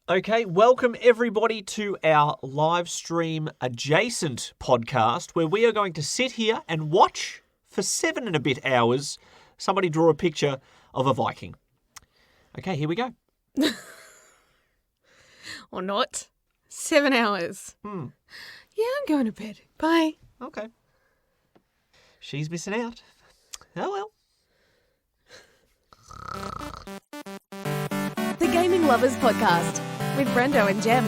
Okay, welcome everybody to our live stream adjacent podcast where we are going to sit here and watch for 7 and a bit hours somebody draw a picture of a Viking. Okay, here we go. Or not. 7 hours. Yeah, I'm going to bed. Bye. Okay. She's missing out. Oh well. The Gaming Lovers Podcast with Brendo and Jem.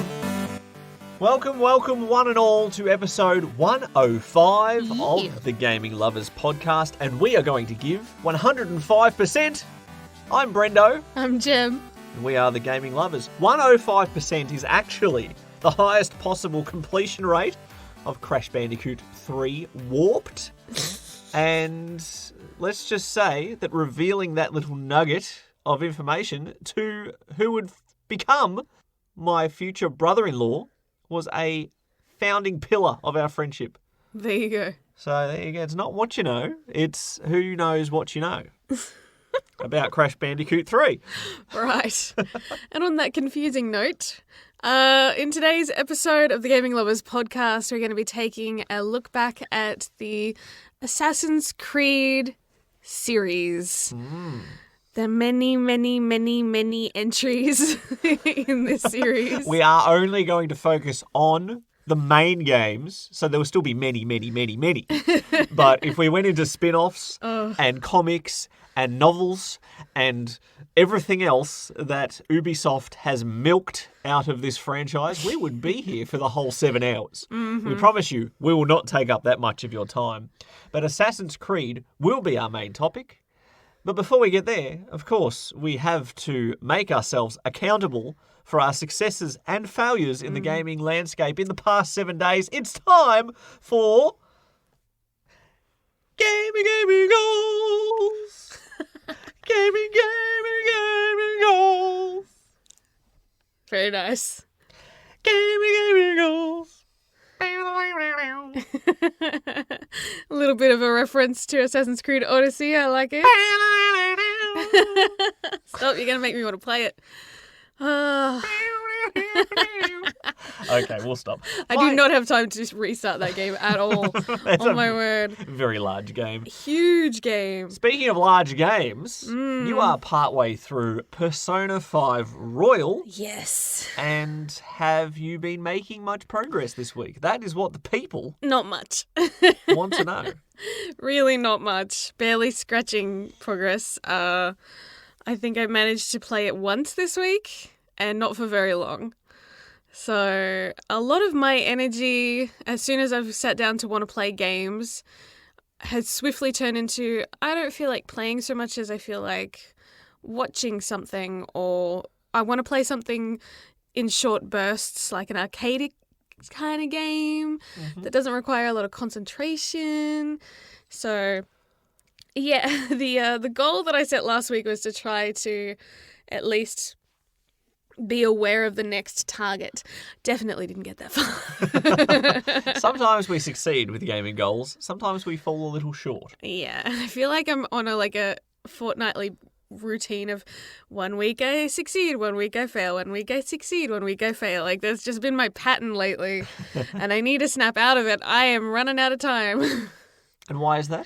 Welcome one and all to episode 105 of the Gaming Lovers Podcast, and we are going to give 105%. I'm Brendo. I'm Jem. And we are the Gaming Lovers. 105% is actually the highest possible completion rate of Crash Bandicoot 3 Warped. And let's just say that revealing that little nugget of information to who would become my future brother-in-law was a founding pillar of our friendship. There you go. So there you go. It's not what you know, it's who knows what you know about Crash Bandicoot 3. Right. And on that confusing note, in today's episode of the Gaming Lovers Podcast, we're going to be taking a look back at the Assassin's Creed series. The many entries in this series. We are only going to focus on the main games, so there will still be many. But if we went into spin-offs and comics and novels and everything else that Ubisoft has milked out of this franchise, we would be here for the whole 7 hours. We promise you, we will not take up that much of your time. But Assassin's Creed will be our main topic. But before we get there, of course, we have to make ourselves accountable for our successes and failures in the gaming landscape in the past 7 days. It's time for Gaming Goals! Gaming Goals! Very nice. Gaming Goals! A little bit of a reference to Assassin's Creed Odyssey. I like it. Stop, you're going to make me want to play it. Okay, we'll stop. I do not have time to just restart that game at all. Oh my word. Very large game. Huge game. Speaking of large games, you are partway through Persona 5 Royal. Yes. And have you been making much progress this week? That is what the people Not much. want to know. Really not much. Barely scratching progress. I think I managed to play it once this week and not for very long. So a lot of my energy, as soon as I've sat down to want to play games, has swiftly turned into, I don't feel like playing so much as I feel like watching something, or I want to play something in short bursts, like an arcade kind of game that doesn't require a lot of concentration. So yeah, the goal that I set last week was to try to at least be aware of the next target. Definitely didn't get that far. Sometimes we succeed with gaming goals. Sometimes we fall a little short. Yeah, I feel like I'm on a fortnightly routine of 1 week I succeed, 1 week I fail, 1 week I succeed, 1 week I fail. Like, that's just been my pattern lately, and I need to snap out of it. I am running out of time. And why is that?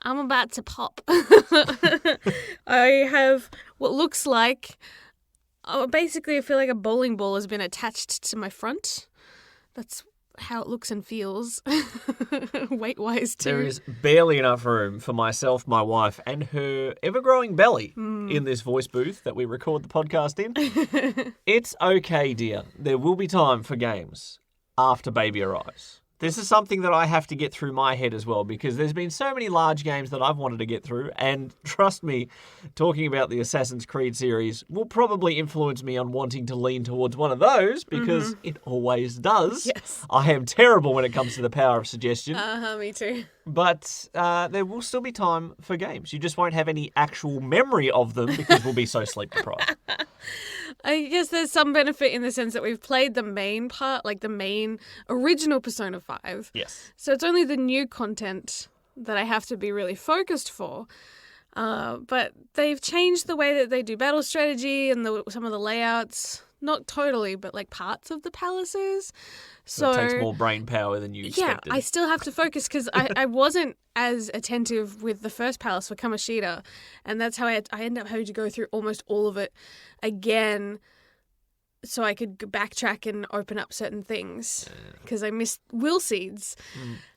I'm about to pop. I have what looks like, basically I feel like a bowling ball has been attached to my front. That's how it looks and feels, weight-wise too. There is barely enough room for myself, my wife, and her ever-growing belly in this voice booth that we record the podcast in. It's okay, dear. There will be time for games after baby arrives. This is something that I have to get through my head as well, because there's been so many large games that I've wanted to get through, and trust me, talking about the Assassin's Creed series will probably influence me on wanting to lean towards one of those, because it always does. Yes. I am terrible when it comes to the power of suggestion. Me too. But there will still be time for games. You just won't have any actual memory of them because we'll be so sleep deprived. I guess there's some benefit in the sense that we've played the main part, like the main original Persona 5. Yes. So it's only the new content that I have to be really focused for. But they've changed the way that they do battle strategy and some of the layouts not totally, but like parts of the palaces. So it takes more brain power than you expected. Yeah, I still have to focus because I wasn't as attentive with the first palace for Kamoshida, and that's how I ended up having to go through almost all of it again so I could backtrack and open up certain things because I missed will seeds.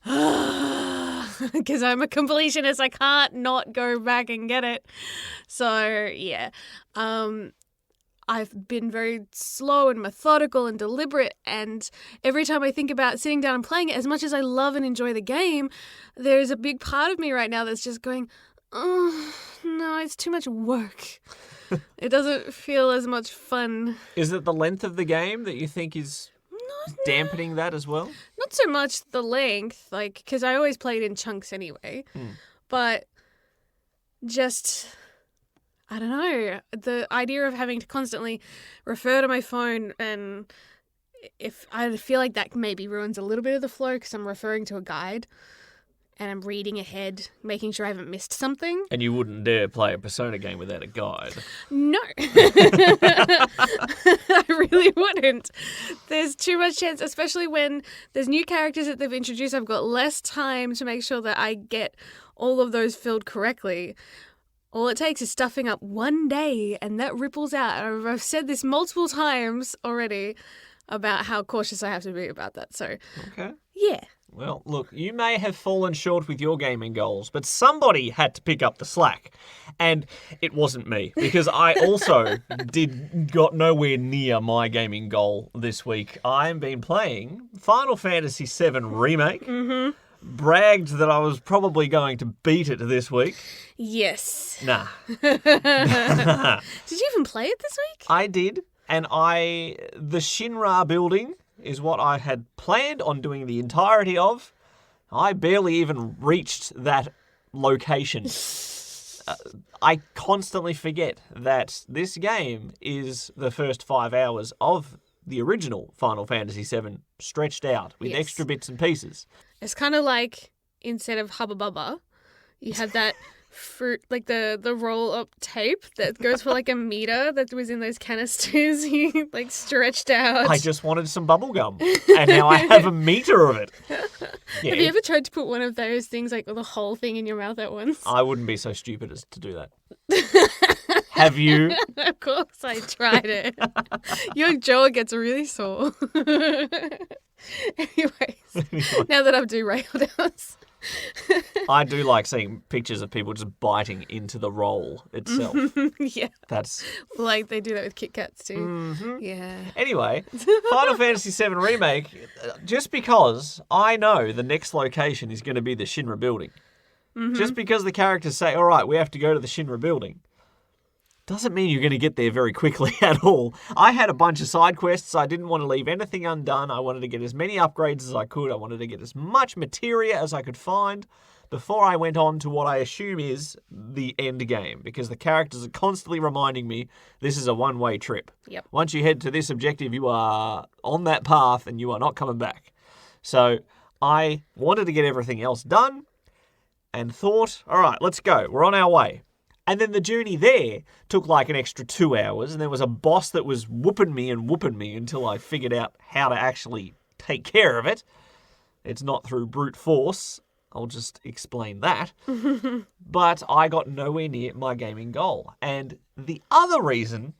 Because I'm a completionist, I can't not go back and get it. So, yeah. I've been very slow and methodical and deliberate, and every time I think about sitting down and playing it, as much as I love and enjoy the game, there's a big part of me right now that's just going, oh, no, it's too much work. It doesn't feel as much fun. Is it the length of the game that you think is dampening that as well? Not so much the length, like, because I always played in chunks anyway, but just... I don't know, the idea of having to constantly refer to my phone, and if I feel like that maybe ruins a little bit of the flow because I'm referring to a guide and I'm reading ahead, making sure I haven't missed something. And you wouldn't dare play a Persona game without a guide. No. I really wouldn't. There's too much chance, especially when there's new characters that they've introduced. I've got less time to make sure that I get all of those filled correctly. All it takes is stuffing up one day, and that ripples out. I've said this multiple times already about how cautious I have to be about that. So, okay. Yeah. Well, look, you may have fallen short with your gaming goals, but somebody had to pick up the slack. And it wasn't me, because I also got nowhere near my gaming goal this week. I've been playing Final Fantasy VII Remake. Mm-hmm. Bragged that I was probably going to beat it this week. Yes. Nah. Did you even play it this week? I did, and the Shinra building is what I had planned on doing the entirety of. I barely even reached that location. I constantly forget that this game is the first 5 hours of the original Final Fantasy VII stretched out with extra bits and pieces. It's kind of like, instead of Hubba Bubba, you had that fruit, like the roll-up tape that goes for like a meter that was in those canisters you like stretched out. I just wanted some bubble gum, and now I have a meter of it. Yeah. Have you ever tried to put one of those things, like the whole thing in your mouth at once? I wouldn't be so stupid as to do that. Have you? Of course I tried it. Your jaw gets really sore. Anyways, now that I've derailed us. I do like seeing pictures of people just biting into the roll itself. Yeah. That's like they do that with Kit Kats too. Mm-hmm. Yeah. Anyway, Final Fantasy VII Remake, just because I know the next location is going to be the Shinra building, just because the characters say, all right, we have to go to the Shinra building, doesn't mean you're going to get there very quickly at all. I had a bunch of side quests. I didn't want to leave anything undone. I wanted to get as many upgrades as I could. I wanted to get as much materia as I could find before I went on to what I assume is the end game, because the characters are constantly reminding me this is a one-way trip. Yep. Once you head to this objective, you are on that path and you are not coming back. So I wanted to get everything else done and thought, all right, let's go. We're on our way. And then the journey there took like an extra 2 hours, and there was a boss that was whooping me until I figured out how to actually take care of it. It's not through brute force. I'll just explain that. But I got nowhere near my gaming goal. And the other reason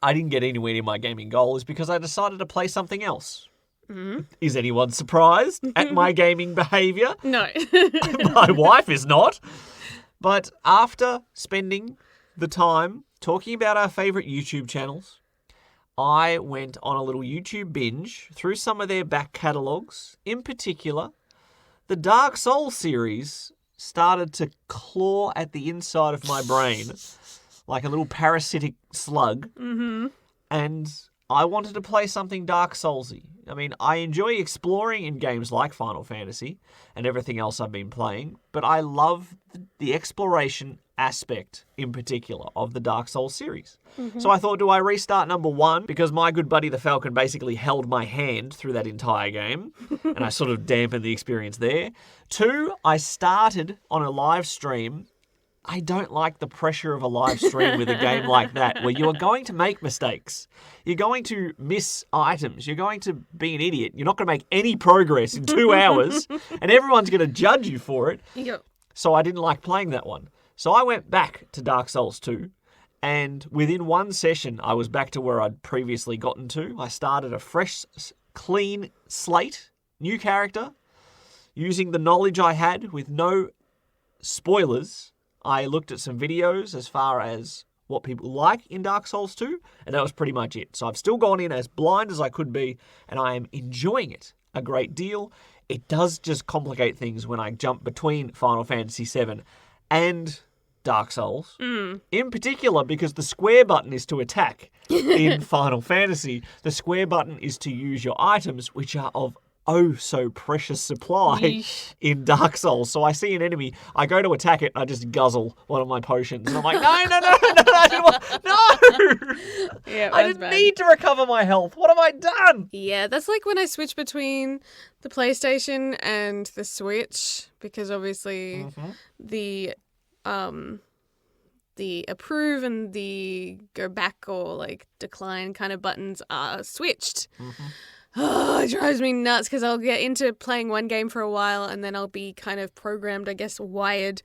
I didn't get anywhere near my gaming goal is because I decided to play something else. Mm-hmm. Is anyone surprised at my gaming behaviour? No. My wife is not. But after spending the time talking about our favourite YouTube channels, I went on a little YouTube binge through some of their back catalogues. In particular, the Dark Souls series started to claw at the inside of my brain like a little parasitic slug. Mm-hmm. And I wanted to play something Dark Soulsy. I mean, I enjoy exploring in games like Final Fantasy and everything else I've been playing, but I love the exploration aspect in particular of the Dark Souls series. Mm-hmm. So I thought, do I restart number 1? Because my good buddy the Falcon basically held my hand through that entire game, and I sort of dampened the experience there. 2, I started on a live stream I don't like the pressure of a live stream with a game like that, where you are going to make mistakes. You're going to miss items. You're going to be an idiot. You're not going to make any progress in 2 hours, and everyone's going to judge you for it. Yep. So I didn't like playing that one. So I went back to Dark Souls 2, and within one session, I was back to where I'd previously gotten to. I started a fresh, clean slate, new character, using the knowledge I had with no spoilers. I looked at some videos as far as what people like in Dark Souls 2, and that was pretty much it. So I've still gone in as blind as I could be, and I am enjoying it a great deal. It does just complicate things when I jump between Final Fantasy VII and Dark Souls. In particular, because the square button is to attack in Final Fantasy. The square button is to use your items, which are of so precious supply in Dark Souls. So I see an enemy, I go to attack it, and I just guzzle one of my potions. And I'm like, no, Yeah, I didn't need to recover my health. What have I done? Yeah, that's like when I switch between the PlayStation and the Switch, because obviously the approve and the go back or like decline kind of buttons are switched. Oh, it drives me nuts because I'll get into playing one game for a while and then I'll be kind of programmed, I guess, wired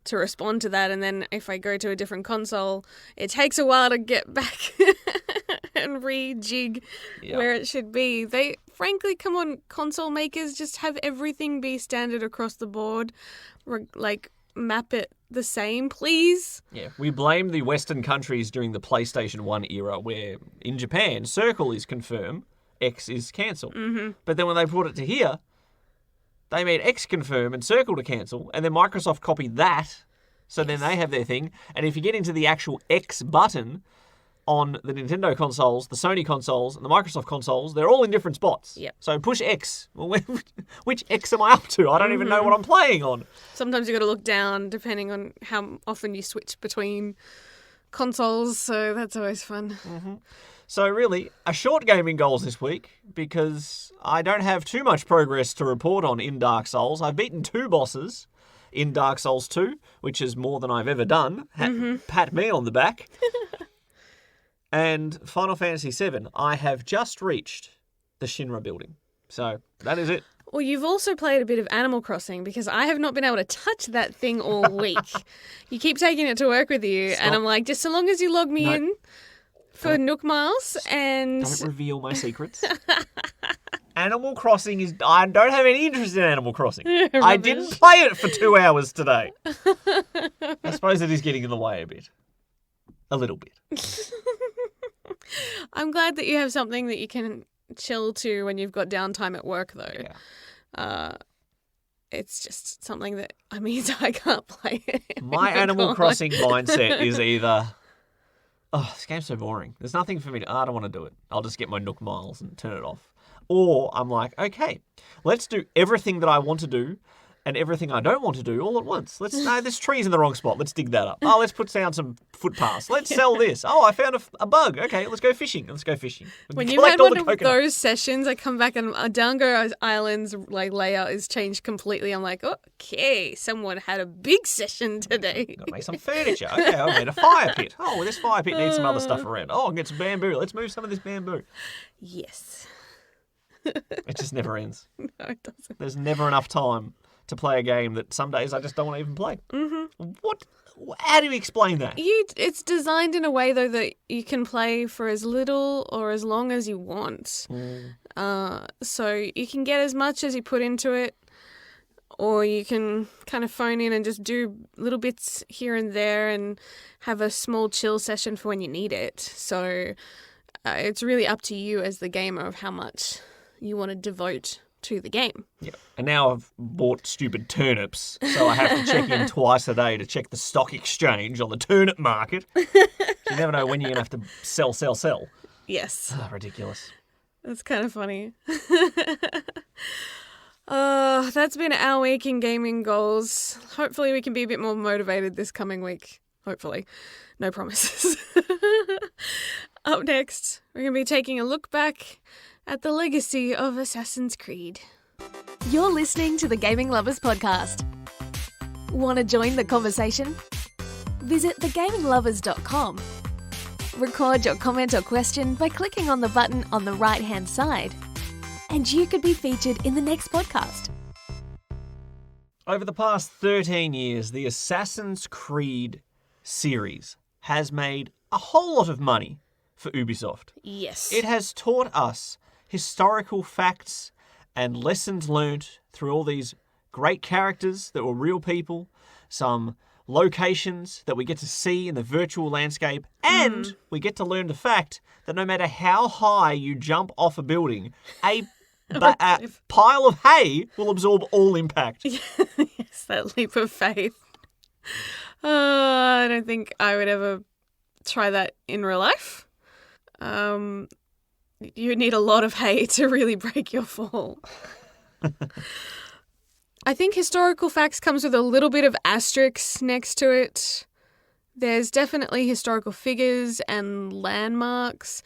to respond to that. And then if I go to a different console, it takes a while to get back and rejig where it should be. They, frankly, come on, console makers, just have everything be standard across the board. Like, map it the same, please. Yeah, we blame the Western countries during the PlayStation 1 era where in Japan, circle is confirm, X is cancel. But then when they brought it to here, they made X confirm and circle to cancel, and then Microsoft copied that, so then they have their thing. And if you get into the actual X button on the Nintendo consoles, the Sony consoles, and the Microsoft consoles, they're all in different spots. Yep. So push X. Well, which X am I up to? I don't even know what I'm playing on. Sometimes you got to look down depending on how often you switch between consoles, so that's always fun. So really, a short gaming goals this week because I don't have too much progress to report on in Dark Souls. I've beaten 2 bosses in Dark Souls 2, which is more than I've ever done. Pat me on the back. And Final Fantasy VII, I have just reached the Shinra building. So that is it. Well, you've also played a bit of Animal Crossing because I have not been able to touch that thing all week. You keep taking it to work with you, and I'm like, just so long as you log me in for Nook Miles and... Don't reveal my secrets. Animal Crossing is... I don't have any interest in Animal Crossing. I didn't play it for 2 hours today. I suppose it is getting in the way a bit. A little bit. I'm glad that you have something that you can chill to when you've got downtime at work, though. Yeah. It's just something that, I mean, I can't play it. My Animal Crossing mindset is either... Oh, this game's so boring. There's nothing for me to... I don't want to do it. I'll just get my Nook Miles and turn it off. Or I'm like, okay, let's do everything that I want to do and everything I don't want to do all at once. No, this tree's in the wrong spot. Let's dig that up. Oh, let's put down some footpaths. Let's sell this. Oh, I found a bug. Okay, let's go fishing. When you've had one of those sessions, I come back and Dango Island's like layout is changed completely. I'm like, okay, someone had a big session today. Got to make some furniture. Okay, I made a fire pit. Oh, well, this fire pit needs some other stuff around. Oh, I'll get some bamboo. Let's move some of this bamboo. Yes. It just never ends. No, it doesn't. There's never enough time to play a game that some days I just don't want to even play. What? How do you explain that? It's designed in a way, though, that you can play for as little or as long as you want. So you can get as much as you put into it, or you can kind of phone in and just do little bits here and there and have a small chill session for when you need it. So it's really up to you as the gamer of how much you want to devote to the game. Yeah. And now I've bought stupid turnips, so I have to check in twice a day to check the stock exchange on the turnip market. You never know when you're going to have to sell. Yes. Oh, ridiculous. That's kind of funny. That's been our week in gaming goals. Hopefully we can be a bit more motivated this coming week. Hopefully. No promises. Up next, we're going to be taking a look back at the legacy of Assassin's Creed. You're listening to the Gaming Lovers Podcast. Want to join the conversation? visit thegaminglovers.com. Record your comment or question by clicking on the button on the right-hand side. And you could be featured in the next podcast. Over the past 13 years, the Assassin's Creed series has made a whole lot of money for Ubisoft. Yes. It has taught us historical facts and lessons learnt through all these great characters that were real people, some locations that we get to see in the virtual landscape, and we get to learn the fact that no matter how high you jump off a building, a pile of hay will absorb all impact. Yes, that leap of faith. I don't think I would ever try that in real life. You need a lot of hay to really break your fall. I think historical facts comes with a little bit of asterisks next to it. There's definitely historical figures and landmarks.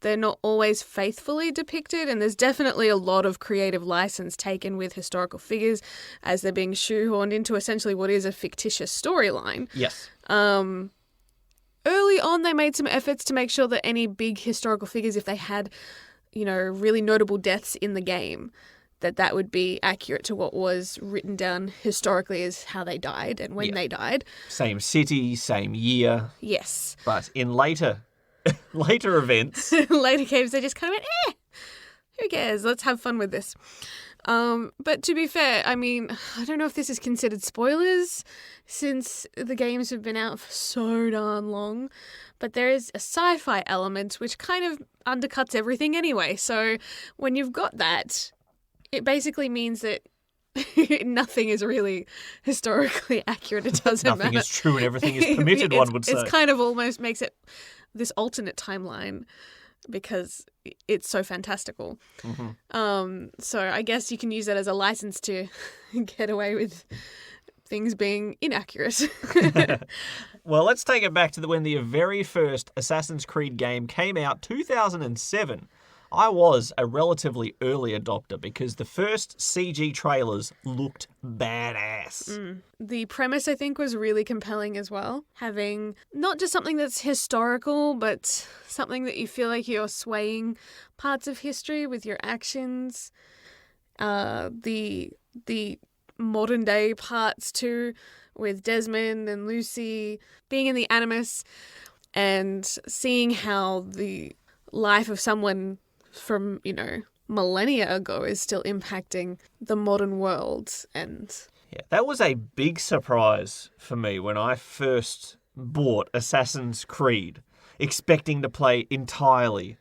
They're not always faithfully depicted, and there's definitely a lot of creative license taken with historical figures as they're being shoehorned into essentially what is a fictitious storyline. Yes. Early on, they made some efforts to make sure that any big historical figures, if they had, really notable deaths in the game, that would be accurate to what was written down historically as how they died and when they died. Same city, same year. Yes. But in later events. Later games, they just kind of went, who cares? Let's have fun with this. But to be fair, I mean, I don't know if this is considered spoilers since the games have been out for so darn long, but there is a sci-fi element which kind of undercuts everything anyway. So when you've got that, it basically means that nothing is really historically accurate. It doesn't matter. Nothing is true and everything is permitted, one would say. It's kind of almost makes it this alternate timeline because it's so fantastical. Mm-hmm. So I guess you can use that as a license to get away with things being inaccurate. Well, let's take it back to when the very first Assassin's Creed game came out, 2007. I was a relatively early adopter because the first CG trailers looked badass. The premise, I think, was really compelling as well. Having not just something that's historical, but something that you feel like you're swaying parts of history with your actions. The modern day parts too, with Desmond and Lucy being in the Animus and seeing how the life of someone from, millennia ago is still impacting the modern world. And yeah, that was a big surprise for me when I first bought Assassin's Creed, expecting to play entirely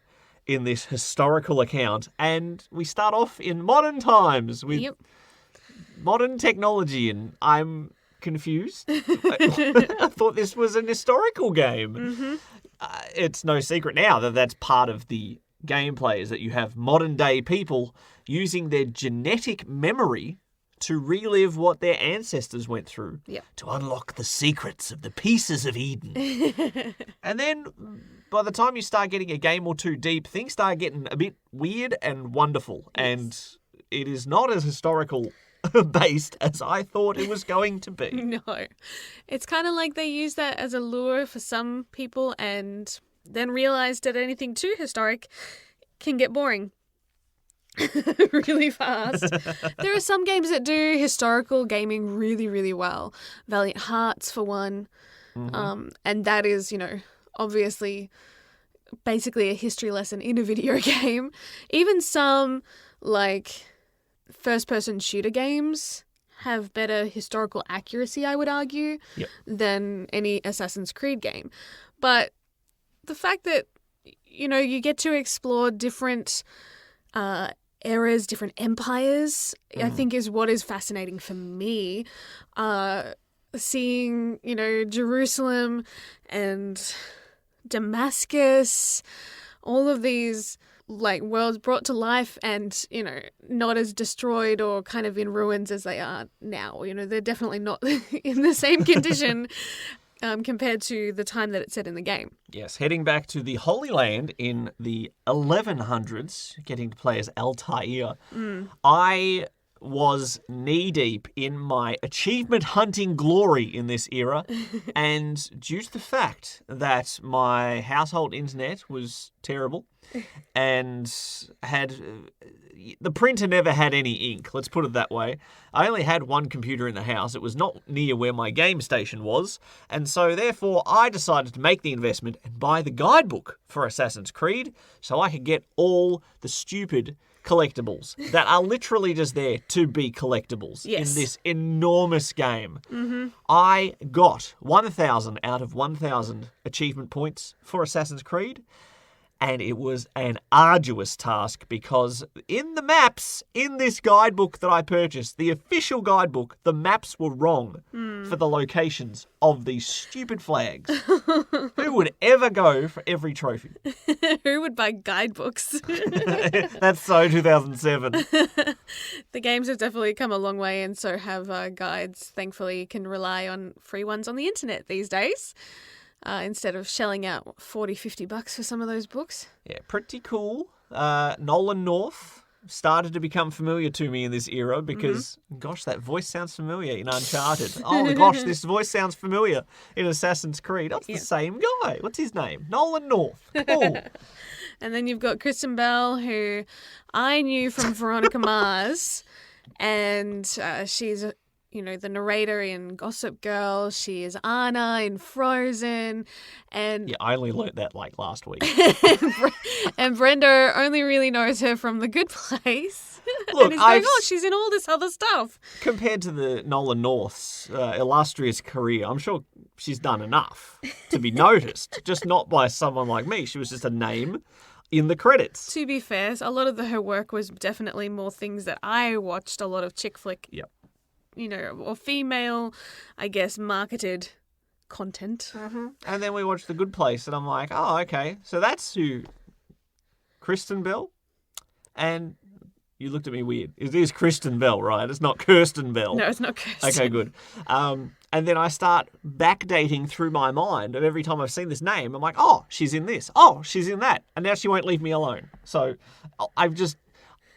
in this historical account. And we start off in modern times with modern technology, and I'm confused. I thought this was an historical game. Mm-hmm. It's no secret now that that's part of the gameplay, is that you have modern day people using their genetic memory to relive what their ancestors went through to unlock the secrets of the pieces of Eden. And then by the time you start getting a game or two deep, things start getting a bit weird and wonderful. Yes. And it is not as historical based as I thought it was going to be. No. It's kind of like they use that as a lure for some people and then realized that anything too historic can get boring really fast. There are some games that do historical gaming really, really well. Valiant Hearts, for one. Mm-hmm. And that is, obviously basically a history lesson in a video game. Even some, first-person shooter games have better historical accuracy, I would argue, than any Assassin's Creed game. But the fact that, you get to explore different eras, different empires, I think is what is fascinating for me. Seeing, Jerusalem and Damascus, all of these worlds brought to life and, not as destroyed or kind of in ruins as they are now. They're definitely not in the same condition compared to the time that it's set in the game. Yes, heading back to the Holy Land in the 1100s, getting to play as Altair. I was knee-deep in my achievement hunting glory in this era, and due to the fact that my household internet was terrible and had... the printer never had any ink, let's put it that way. I only had one computer in the house. It was not near where my game station was, and so therefore I decided to make the investment and buy the guidebook for Assassin's Creed so I could get all the stupid collectibles that are literally just there to be collectibles in this enormous game. I got 1,000 out of 1,000 achievement points for Assassin's Creed, and it was an arduous task because in the maps in this guidebook that I purchased, the official guidebook, the maps were wrong for the locations of these stupid flags. Who would ever go for every trophy? Who would buy guidebooks? That's so 2007. The games have definitely come a long way, and so have guides. Thankfully, you can rely on free ones on the internet these days. Instead of shelling out $40-50 for some of those books. Yeah, pretty cool. Nolan North started to become familiar to me in this era because, gosh, that voice sounds familiar in Uncharted. Oh, gosh, this voice sounds familiar in Assassin's Creed. That's the same guy. What's his name? Nolan North. Cool. And then you've got Kristen Bell, who I knew from Veronica Mars, and she's... the narrator in Gossip Girl. She is Anna in Frozen. And yeah, I only learnt that last week. and Brendo only really knows her from The Good Place. Look, and he's going, she's in all this other stuff. Compared to the Nolan North's illustrious career, I'm sure she's done enough to be noticed, just not by someone like me. She was just a name in the credits. To be fair, a lot of her work was definitely more things that I watched, a lot of chick flick. Yep. Or female, I guess, marketed content. And then we watched The Good Place, and I'm like, oh, okay. So that's who Kristen Bell? And you looked at me weird. It is Kristen Bell, right? It's not Kirsten Bell. No, it's not Kirsten. Okay, good. And then I start backdating through my mind, and every time I've seen this name, I'm like, oh, she's in this. Oh, she's in that. And now she won't leave me alone. So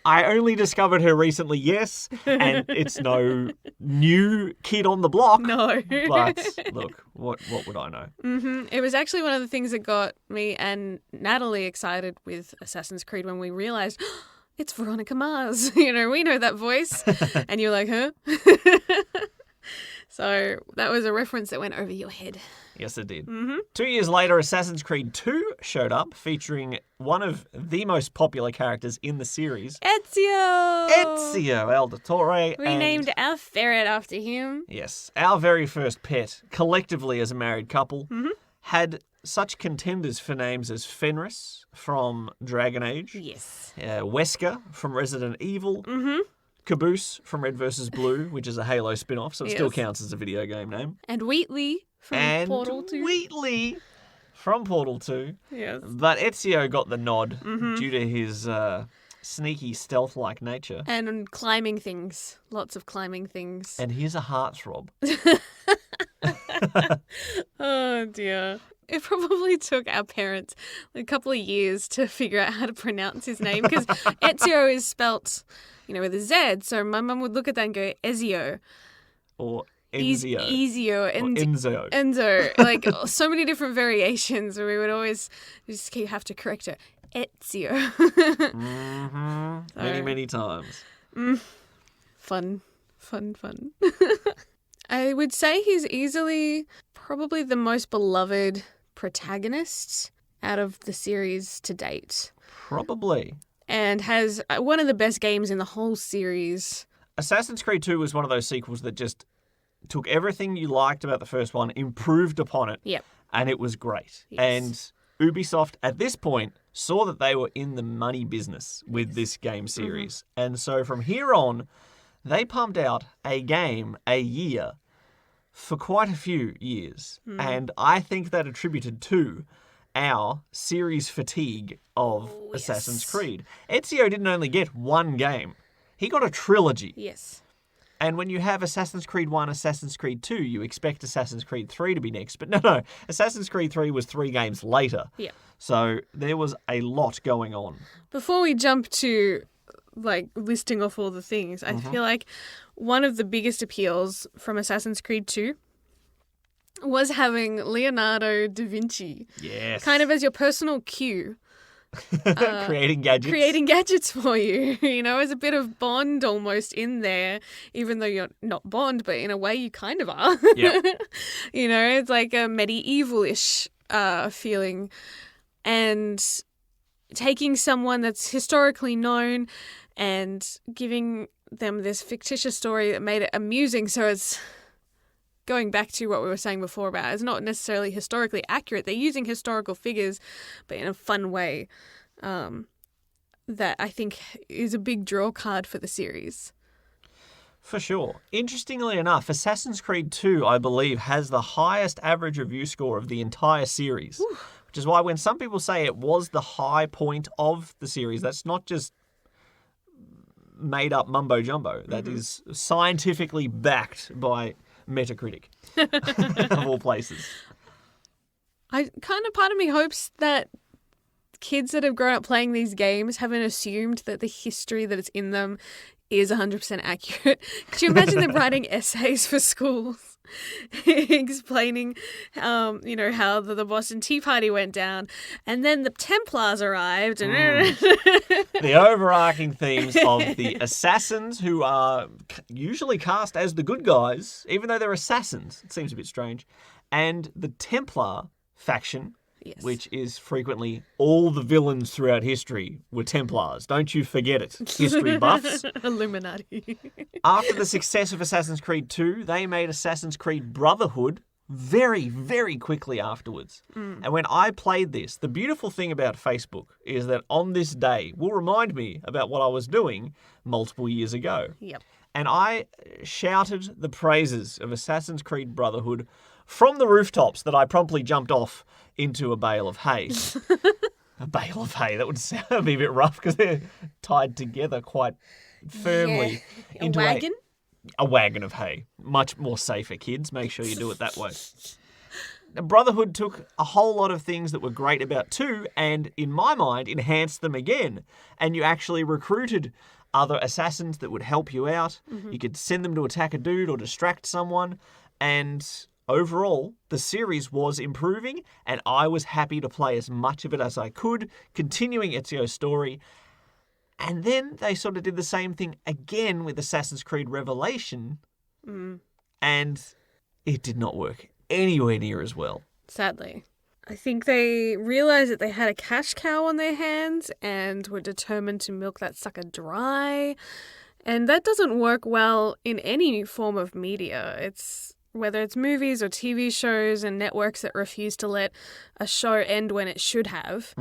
I only discovered her recently, yes, and it's no new kid on the block. No. But look, what would I know? It was actually one of the things that got me and Natalie excited with Assassin's Creed when we realised, it's Veronica Mars. We know that voice. And you're like, huh? So that was a reference that went over your head. Yes, it did. 2 years later, Assassin's Creed 2 showed up, featuring one of the most popular characters in the series. Ezio Auditore. We named our ferret after him. Yes. Our very first pet, collectively as a married couple, had such contenders for names as Fenris from Dragon Age. Yes. Wesker from Resident Evil. Caboose from Red vs. Blue, which is a Halo spin-off, so it still counts as a video game name. And Wheatley from Portal 2. Wheatley from Portal 2. Yes. But Ezio got the nod due to his sneaky, stealth-like nature. And climbing things. Lots of climbing things. And he's a heartthrob. Oh, dear. It probably took our parents a couple of years to figure out how to pronounce his name because Ezio is spelt, with a Z. So my mum would look at that and go, Ezio. Or Enzio. Ezio. Enzo. Enzo. Like, so many different variations. We would always just have to correct her. Ezio. Many, many times. Fun. I would say he's easily probably the most beloved protagonist out of the series to date. Probably. And has one of the best games in the whole series. Assassin's Creed 2 was one of those sequels that just took everything you liked about the first one, improved upon it, and it was great. Yes. And Ubisoft, at this point, saw that they were in the money business with this game series. And so from here on, they pumped out a game a year for quite a few years. And I think that attributed to our series fatigue of Assassin's Creed. Ezio didn't only get one game. He got a trilogy. Yes. And when you have Assassin's Creed 1, Assassin's Creed 2, you expect Assassin's Creed 3 to be next. But no. Assassin's Creed 3 was 3 games later. Yeah. So there was a lot going on. Before we jump to like listing off all the things. I feel like one of the biggest appeals from Assassin's Creed 2 was having Leonardo da Vinci Yes. kind of as your personal cue. Creating gadgets. Creating gadgets for you, as a bit of Bond almost in there, even though you're not Bond, but in a way you kind of are. Yep. It's like a medieval-ish feeling. And taking someone that's historically known and giving them this fictitious story that made it amusing. So it's going back to what we were saying before about it's not necessarily historically accurate. They're using historical figures, but in a fun way that I think is a big draw card for the series. For sure. Interestingly enough, Assassin's Creed 2, I believe, has the highest average review score of the entire series. Ooh. Which is why when some people say it was the high point of the series, that's not just made up mumbo jumbo. That is scientifically backed by Metacritic, of all places. Part of me hopes that kids that have grown up playing these games haven't assumed that the history that is in them is 100% accurate. Could you imagine them writing essays for schools explaining, how the Boston Tea Party went down and then the Templars arrived and the overarching themes of the assassins, who are usually cast as the good guys, even though they're assassins. It seems a bit strange. And the Templar faction, yes, which is frequently all the villains throughout history were Templars. Don't you forget it, history buffs. Illuminati. After the success of Assassin's Creed 2, they made Assassin's Creed Brotherhood very, very quickly afterwards. And when I played this, the beautiful thing about Facebook is that on this day will remind me about what I was doing multiple years ago. Yep. And I shouted the praises of Assassin's Creed Brotherhood from the rooftops that I promptly jumped off into a bale of hay. A bale of hay, that would be a bit rough because they're tied together quite firmly. Yeah. Into a wagon? A wagon of hay. Much more safer, kids. Make sure you do it that way. Brotherhood took a whole lot of things that were great about 2 and, in my mind, enhanced them again. And you actually recruited other assassins that would help you out. You could send them to attack a dude or distract someone. And overall, the series was improving, and I was happy to play as much of it as I could, continuing Ezio's story. And then they sort of did the same thing again with Assassin's Creed Revelation, and it did not work anywhere near as well. Sadly. I think they realised that they had a cash cow on their hands and were determined to milk that sucker dry. And that doesn't work well in any form of media. Whether it's movies or TV shows and networks that refuse to let a show end when it should have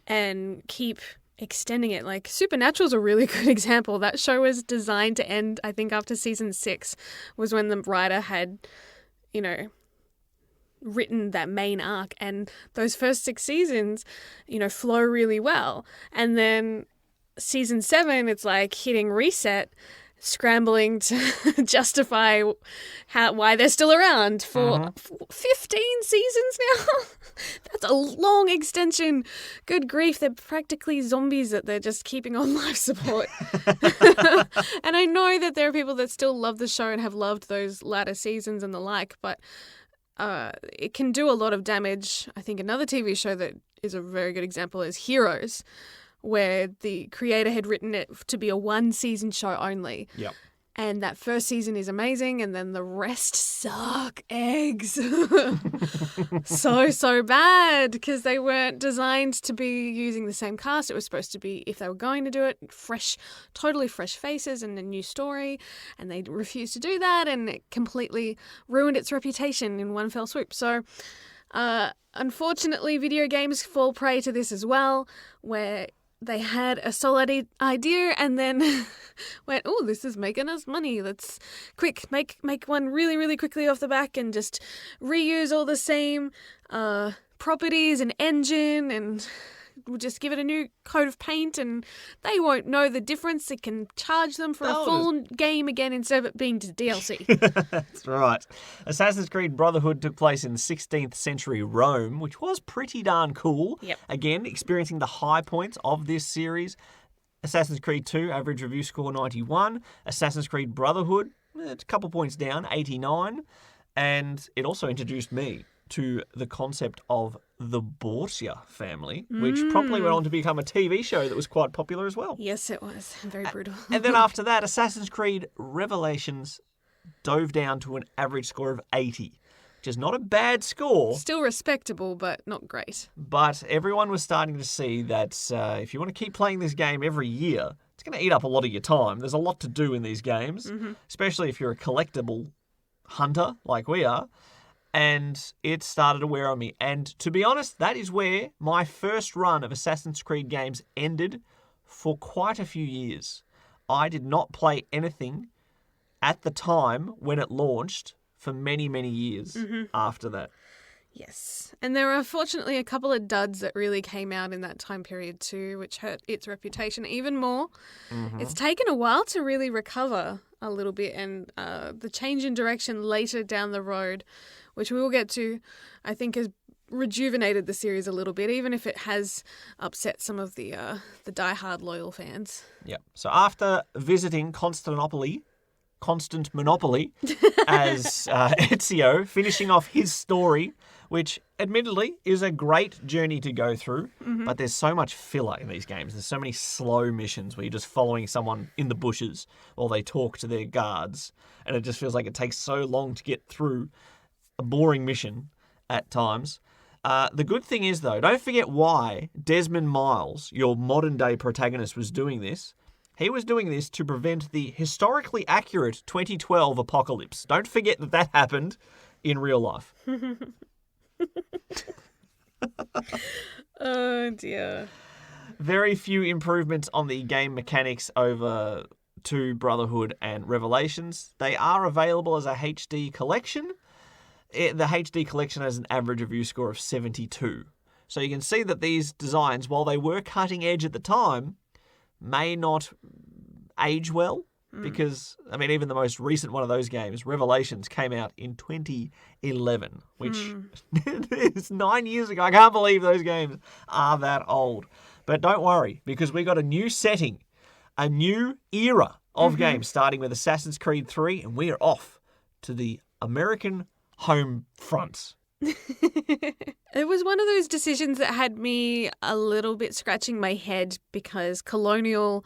and keep extending it. Like Supernatural's a really good example. That show was designed to end, I think, after season 6 was when the writer had, written that main arc, and those first 6 seasons, flow really well. And then season 7, it's like hitting reset, scrambling to justify why they're still around for 15 seasons now. That's a long extension. Good grief, they're practically zombies that they're just keeping on life support. And I know that there are people that still love the show and have loved those latter seasons and the like, but it can do a lot of damage. I think another TV show that is a very good example is Heroes, where the creator had written it to be a 1-season show only. Yep. And that first season is amazing, and then the rest suck eggs. So bad, because they weren't designed to be using the same cast. It was supposed to be, if they were going to do it, totally fresh faces and a new story, and they refused to do that, and it completely ruined its reputation in one fell swoop. So, unfortunately, video games fall prey to this as well, where they had a solid idea and then went, oh, this is making us money. Let's make one really, really quickly off the back and just reuse all the same properties and engine, and we'll just give it a new coat of paint, and they won't know the difference. It can charge them for a full game again instead of it being to DLC. That's right. Assassin's Creed Brotherhood took place in 16th century Rome, which was pretty darn cool. Yep. Again, experiencing the high points of this series. Assassin's Creed 2, average review score 91. Assassin's Creed Brotherhood, it's a couple points down, 89. And it also introduced me to the concept of the Borgia family, which promptly went on to become a TV show that was quite popular as well. Yes, it was. Very brutal. And then after that, Assassin's Creed Revelations dove down to an average score of 80, which is not a bad score. Still respectable, but not great. But everyone was starting to see that if you want to keep playing this game every year, it's going to eat up a lot of your time. There's a lot to do in these games, especially if you're a collectible hunter like we are. And it started to wear on me. And to be honest, that is where my first run of Assassin's Creed games ended for quite a few years. I did not play anything at the time when it launched for many, many years after that. Yes. And there were fortunately a couple of duds that really came out in that time period too, which hurt its reputation even more. It's taken a while to really recover a little bit, and the change in direction later down the road, which we will get to, I think has rejuvenated the series a little bit, even if it has upset some of the diehard loyal fans. Yeah. So after visiting Constant Monopoly as Ezio, finishing off his story, which admittedly is a great journey to go through, but there's so much filler in these games. There's so many slow missions where you're just following someone in the bushes while they talk to their guards, and it just feels like it takes so long to get through a boring mission at times. The good thing is, though, don't forget why Desmond Miles, your modern-day protagonist, was doing this. He was doing this to prevent the historically accurate 2012 apocalypse. Don't forget that that happened in real life. Oh, dear. Very few improvements on the game mechanics over 2 Brotherhood and Revelations. They are available as a HD collection. The HD collection has an average review score of 72. So you can see that these designs, while they were cutting edge at the time, may not age well, because, I mean, even the most recent one of those games, Revelations, came out in 2011, which is 9 years ago. I can't believe those games are that old. But don't worry, because we got a new setting, a new era of games, starting with Assassin's Creed 3, and we're off to the American home front. It was one of those decisions that had me a little bit scratching my head, because colonial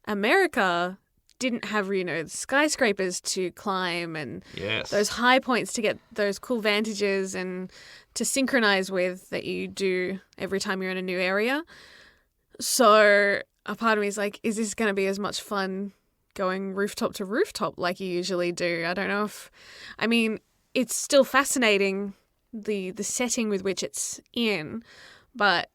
America didn't have, skyscrapers to climb and those high points to get those cool vantages and to synchronize with that you do every time you're in a new area. So a part of me is like, is this going to be as much fun going rooftop to rooftop like you usually do? I don't know if... I mean, it's still fascinating, the setting with which it's in, but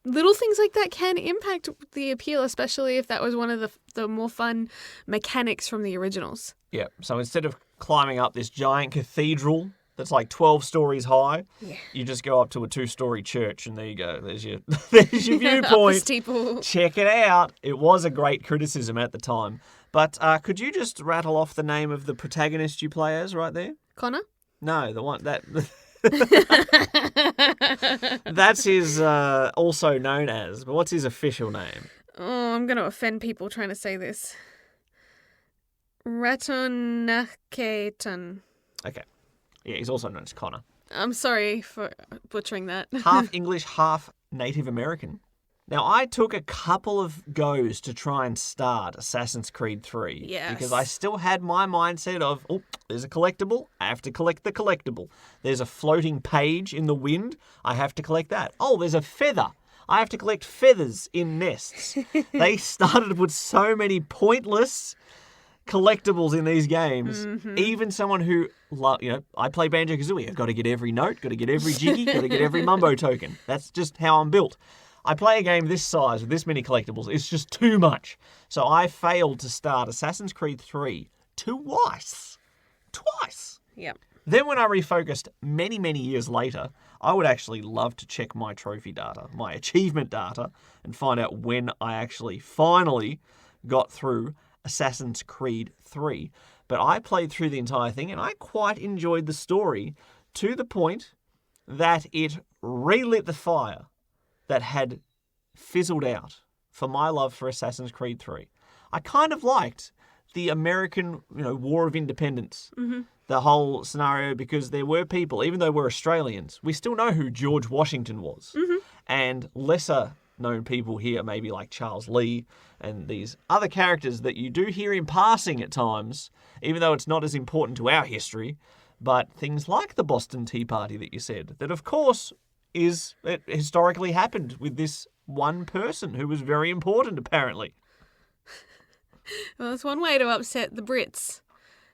little things like that can impact the appeal, especially if that was one of the more fun mechanics from the originals. Yeah, so instead of climbing up this giant cathedral that's like 12 stories high, you just go up to a 2-story church, and there you go. There's your viewpoint. Up the steeple. Check it out. It was a great criticism at the time. But could you just rattle off the name of the protagonist you play as right there? Connor? No, the one that... That's his also known as, but what's his official name? Oh, I'm going to offend people trying to say this. Ratonaketon. Okay. Yeah, he's also known as Connor. I'm sorry for butchering that. Half English, half Native American. Now, I took a couple of goes to try and start Assassin's Creed 3. Yes. Because I still had my mindset of, oh, there's a collectible, I have to collect the collectible. There's a floating page in the wind, I have to collect that. Oh, there's a feather. I have to collect feathers in nests. They started to put so many pointless collectibles in these games. Even someone who, I play Banjo-Kazooie. I've got to get every note, got to get every jiggy, got to get every mumbo token. That's just how I'm built. I play a game this size with this many collectibles. It's just too much. So I failed to start Assassin's Creed 3 twice. Yep. Then when I refocused many, many years later, I would actually love to check my trophy data, my achievement data, and find out when I actually finally got through Assassin's Creed 3. But I played through the entire thing, and I quite enjoyed the story to the point that it relit the fire that had fizzled out for my love for Assassin's Creed 3. I kind of liked the American, War of Independence, the whole scenario, because there were people, even though we're Australians, we still know who George Washington was. And lesser known people here, maybe like Charles Lee and these other characters that you do hear in passing at times, even though it's not as important to our history, but things like the Boston Tea Party that you said, that of course it historically happened with this one person who was very important, apparently. Well, that's one way to upset the Brits.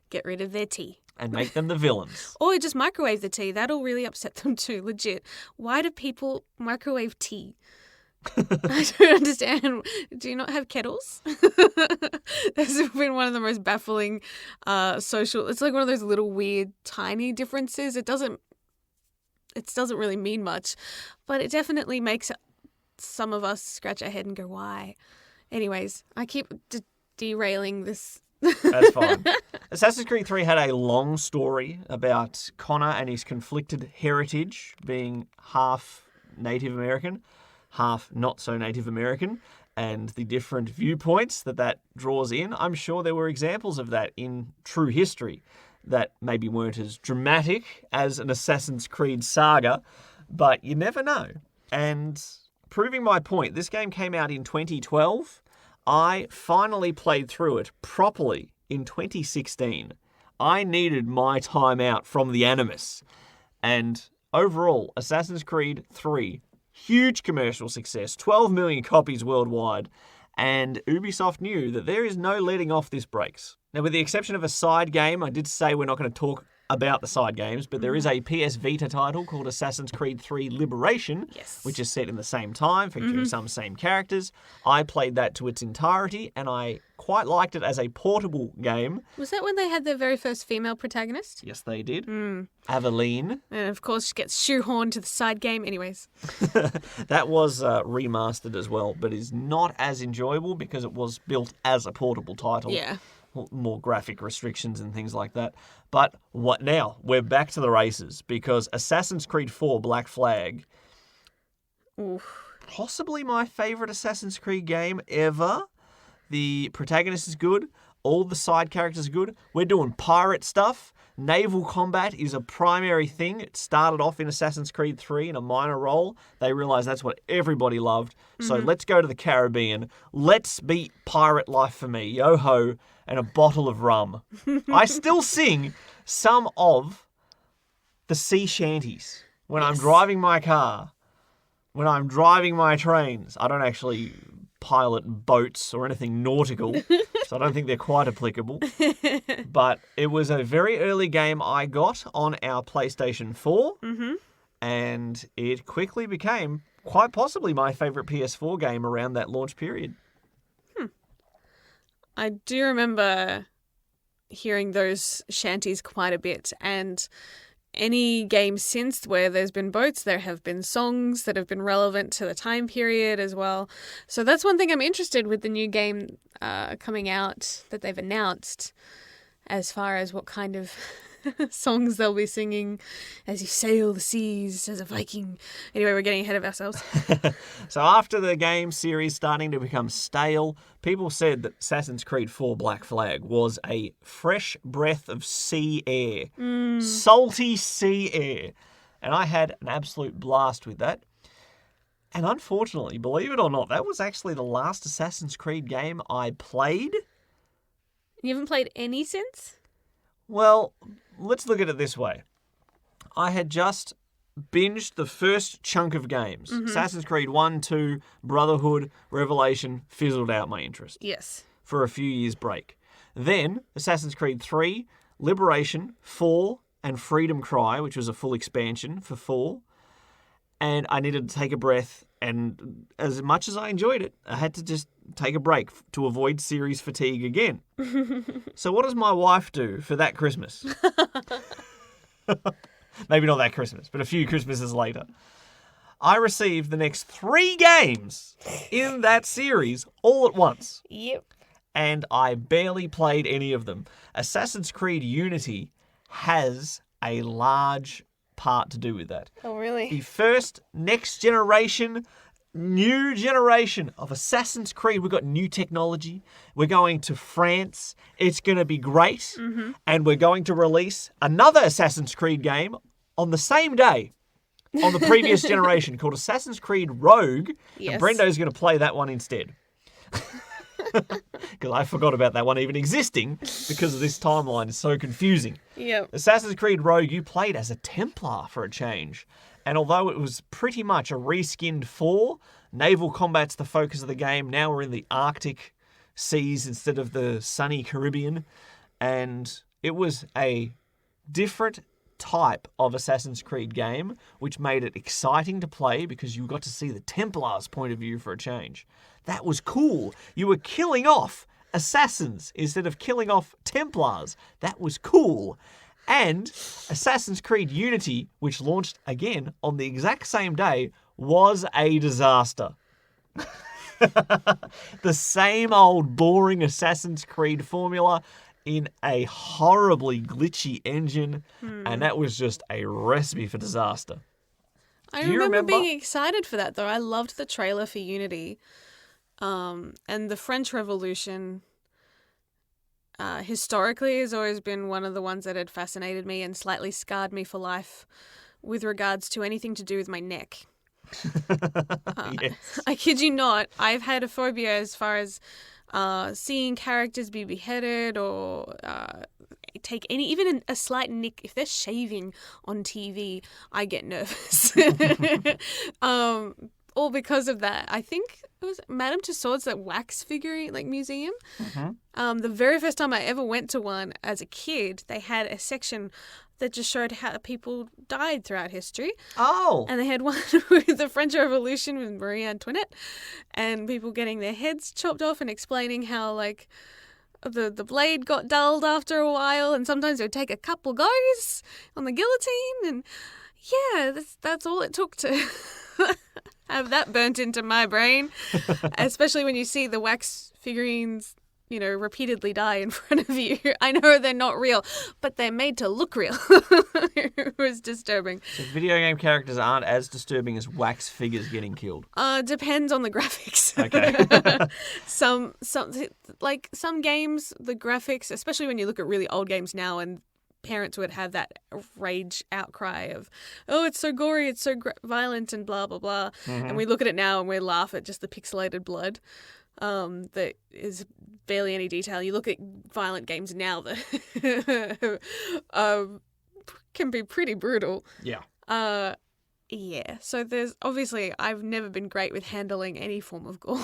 Get rid of their tea. And make them the villains. Or just microwave the tea. That'll really upset them too, legit. Why do people microwave tea? I don't understand. Do you not have kettles? That's been one of the most baffling social... It's like one of those little weird tiny differences. It doesn't really mean much, but it definitely makes some of us scratch our head and go, why? Anyways, I keep derailing this. That's fine. Assassin's Creed 3 had a long story about Connor and his conflicted heritage, being half Native American, half not so Native American, and the different viewpoints that draws in. I'm sure there were examples of that in true history that maybe weren't as dramatic as an Assassin's Creed saga, but you never know. And proving my point, this game came out in 2012. I finally played through it properly in 2016. I needed my time out from the Animus. And overall, Assassin's Creed 3, huge commercial success, 12 million copies worldwide, and Ubisoft knew that there is no letting off this breaks. Now, with the exception of a side game, I did say we're not going to talk about the side games, but there is a PS Vita title called Assassin's Creed 3 Liberation, which is set in the same time, featuring some same characters. I played that to its entirety, and I quite liked it as a portable game. Was that when they had their very first female protagonist? Yes, they did. Aveline. And of course, she gets shoehorned to the side game anyways. That was remastered as well, but is not as enjoyable because it was built as a portable title. Yeah. More graphic restrictions and things like that. But what now? We're back to the races because Assassin's Creed 4 Black Flag, possibly my favourite Assassin's Creed game ever. The protagonist is good. All the side characters are good. We're doing pirate stuff. Naval combat is a primary thing. It started off in Assassin's Creed 3 in a minor role. They realised that's what everybody loved. So let's go to the Caribbean. Let's beat pirate life for me. Yo-ho, and a bottle of rum. I still sing some of the sea shanties when I'm driving my car, when I'm driving my trains. I don't actually pilot boats or anything nautical, so I don't think they're quite applicable. But it was a very early game I got on our PlayStation 4, and it quickly became quite possibly my favourite PS4 game around that launch period. I do remember hearing those shanties quite a bit, and any game since where there's been boats, there have been songs that have been relevant to the time period as well. So that's one thing I'm interested with the new game coming out that they've announced, as far as what kind of songs they'll be singing as you sail the seas as a Viking. Anyway, we're getting ahead of ourselves. So after the game series starting to become stale, people said that Assassin's Creed 4 Black Flag was a fresh breath of sea air. Salty sea air. And I had an absolute blast with that. And unfortunately, believe it or not, that was actually the last Assassin's Creed game I played. You haven't played any since? Well, let's look at it this way. I had just binged the first chunk of games. Assassin's Creed 1, 2, Brotherhood, Revelation, fizzled out my interest. Yes. For a few years break. Then Assassin's Creed 3, Liberation, 4, and Freedom Cry, which was a full expansion for 4. And I needed to take a breath, and as much as I enjoyed it, I had to just take a break to avoid series fatigue again. So what does my wife do for that Christmas? Maybe not that Christmas, but a few Christmases later. I received the next 3 games in that series all at once. Yep. And I barely played any of them. Assassin's Creed Unity has a large part to do with that. Oh, really? The first next generation new generation of Assassin's Creed. We've got new technology. We're going to France. It's going to be great. Mm-hmm. And we're going to release another Assassin's Creed game on the same day on the previous generation called Assassin's Creed Rogue. Yes. And Brendo's going to play that one instead. Because I forgot about that one even existing because this timeline is so confusing. Yep. Assassin's Creed Rogue, you played as a Templar for a change. And although it was pretty much a reskinned 4, naval combat's the focus of the game. Now we're in the Arctic seas instead of the sunny Caribbean. And it was a different type of Assassin's Creed game, which made it exciting to play because you got to see the Templars' point of view for a change. That was cool. You were killing off assassins instead of killing off Templars. That was cool. And Assassin's Creed Unity, which launched again on the exact same day, was a disaster. The same old boring Assassin's Creed formula in a horribly glitchy engine, and that was just a recipe for disaster. I Do you remember remember? being excited for that, though. I loved the trailer for Unity. And the French Revolution historically has always been one of the ones that had fascinated me and slightly scarred me for life with regards to anything to do with my neck. Yes. I kid you not, I've had a phobia as far as seeing characters be beheaded or take even a slight nick. If they're shaving on TV, I get nervous. All because of that. I think it was Madame Tussauds, that wax figurine museum. Mm-hmm. The very first time I ever went to one as a kid, they had a section that just showed how people died throughout history. Oh. And they had one with the French Revolution with Marie Antoinette and people getting their heads chopped off and explaining how, the blade got dulled after a while and sometimes it would take a couple goes on the guillotine. And, yeah, that's all it took to have that burnt into my brain, especially when you see the wax figurines repeatedly die in front of you. I know they're not real, but they're made to look real. It was disturbing. So video game characters aren't as disturbing as wax figures getting killed. Depends on the graphics. Okay. some games, the graphics, especially when you look at really old games now, and parents would have that rage outcry of, oh, it's so gory, it's so violent, and blah blah blah. Mm-hmm. And we look at it now and we laugh at just the pixelated blood. That is barely any detail. You look at violent games now that can be pretty brutal. Yeah. Yeah. So there's obviously I've never been great with handling any form of gore.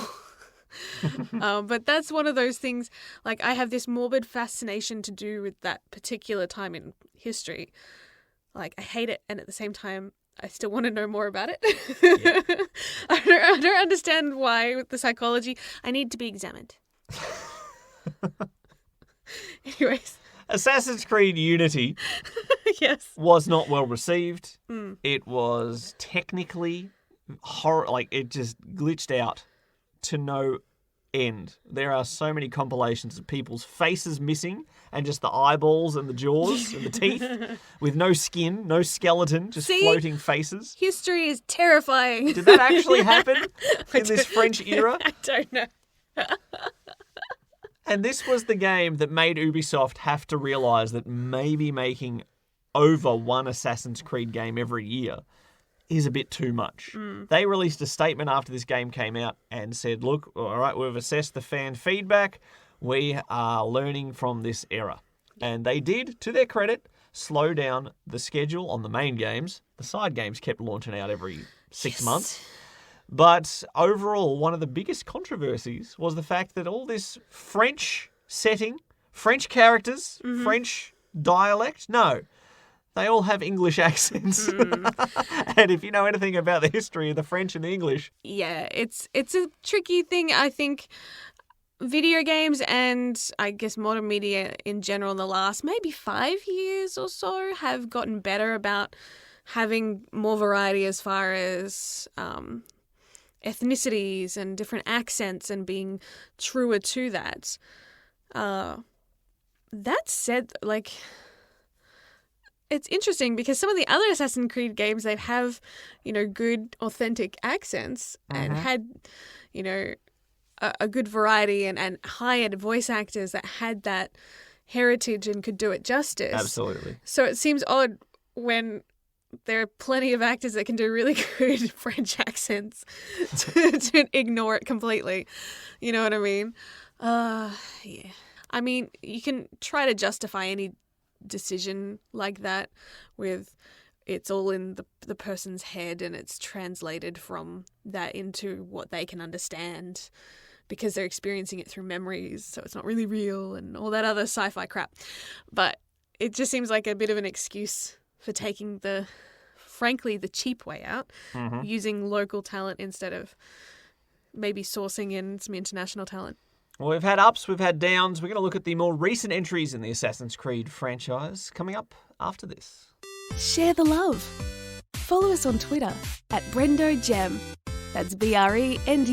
But that's one of those things, I have this morbid fascination to do with that particular time in history. I hate it, and at the same time I still want to know more about it. Yeah. I don't understand why with the psychology. I need to be examined. Anyways. Assassin's Creed Unity Yes. was not well received. Mm. It was technically it just glitched out to no end. There are so many compilations of people's faces missing and just the eyeballs and the jaws and the teeth with no skin, no skeleton, just floating faces. History is terrifying. Did that actually happen in this French era? I don't know. And this was the game that made Ubisoft have to realise that maybe making over one Assassin's Creed game every year is a bit too much. They released a statement after this game came out and said, look, all right, we've assessed the fan feedback. We are learning from this era. And they did, to their credit, slow down the schedule on the main games. The side games kept launching out every 6 months. But overall, one of the biggest controversies was the fact that all this French setting, French characters, French dialect, no. They all have English accents. And if you know anything about the history of the French and the English... Yeah, it's a tricky thing. I think video games and I guess modern media in general in the last maybe 5 years or so have gotten better about having more variety as far as ethnicities and different accents and being truer to that. That said, it's interesting because some of the other Assassin's Creed games, they have, good authentic accents and had, a good variety and hired voice actors that had that heritage and could do it justice. Absolutely. So it seems odd when there are plenty of actors that can do really good French accents to ignore it completely. You know what I mean? Yeah. I mean, you can try to justify any decision like that with it's all in the person's head and it's translated from that into what they can understand because they're experiencing it through memories, so it's not really real and all that other sci-fi crap. But it just seems like a bit of an excuse for taking frankly, the cheap way out, using local talent instead of maybe sourcing in some international talent. Well, we've had ups, we've had downs. We're going to look at the more recent entries in the Assassin's Creed franchise coming up after this. Share the love. Follow us on Twitter at Brendo Jem. That's BRENDOJEM.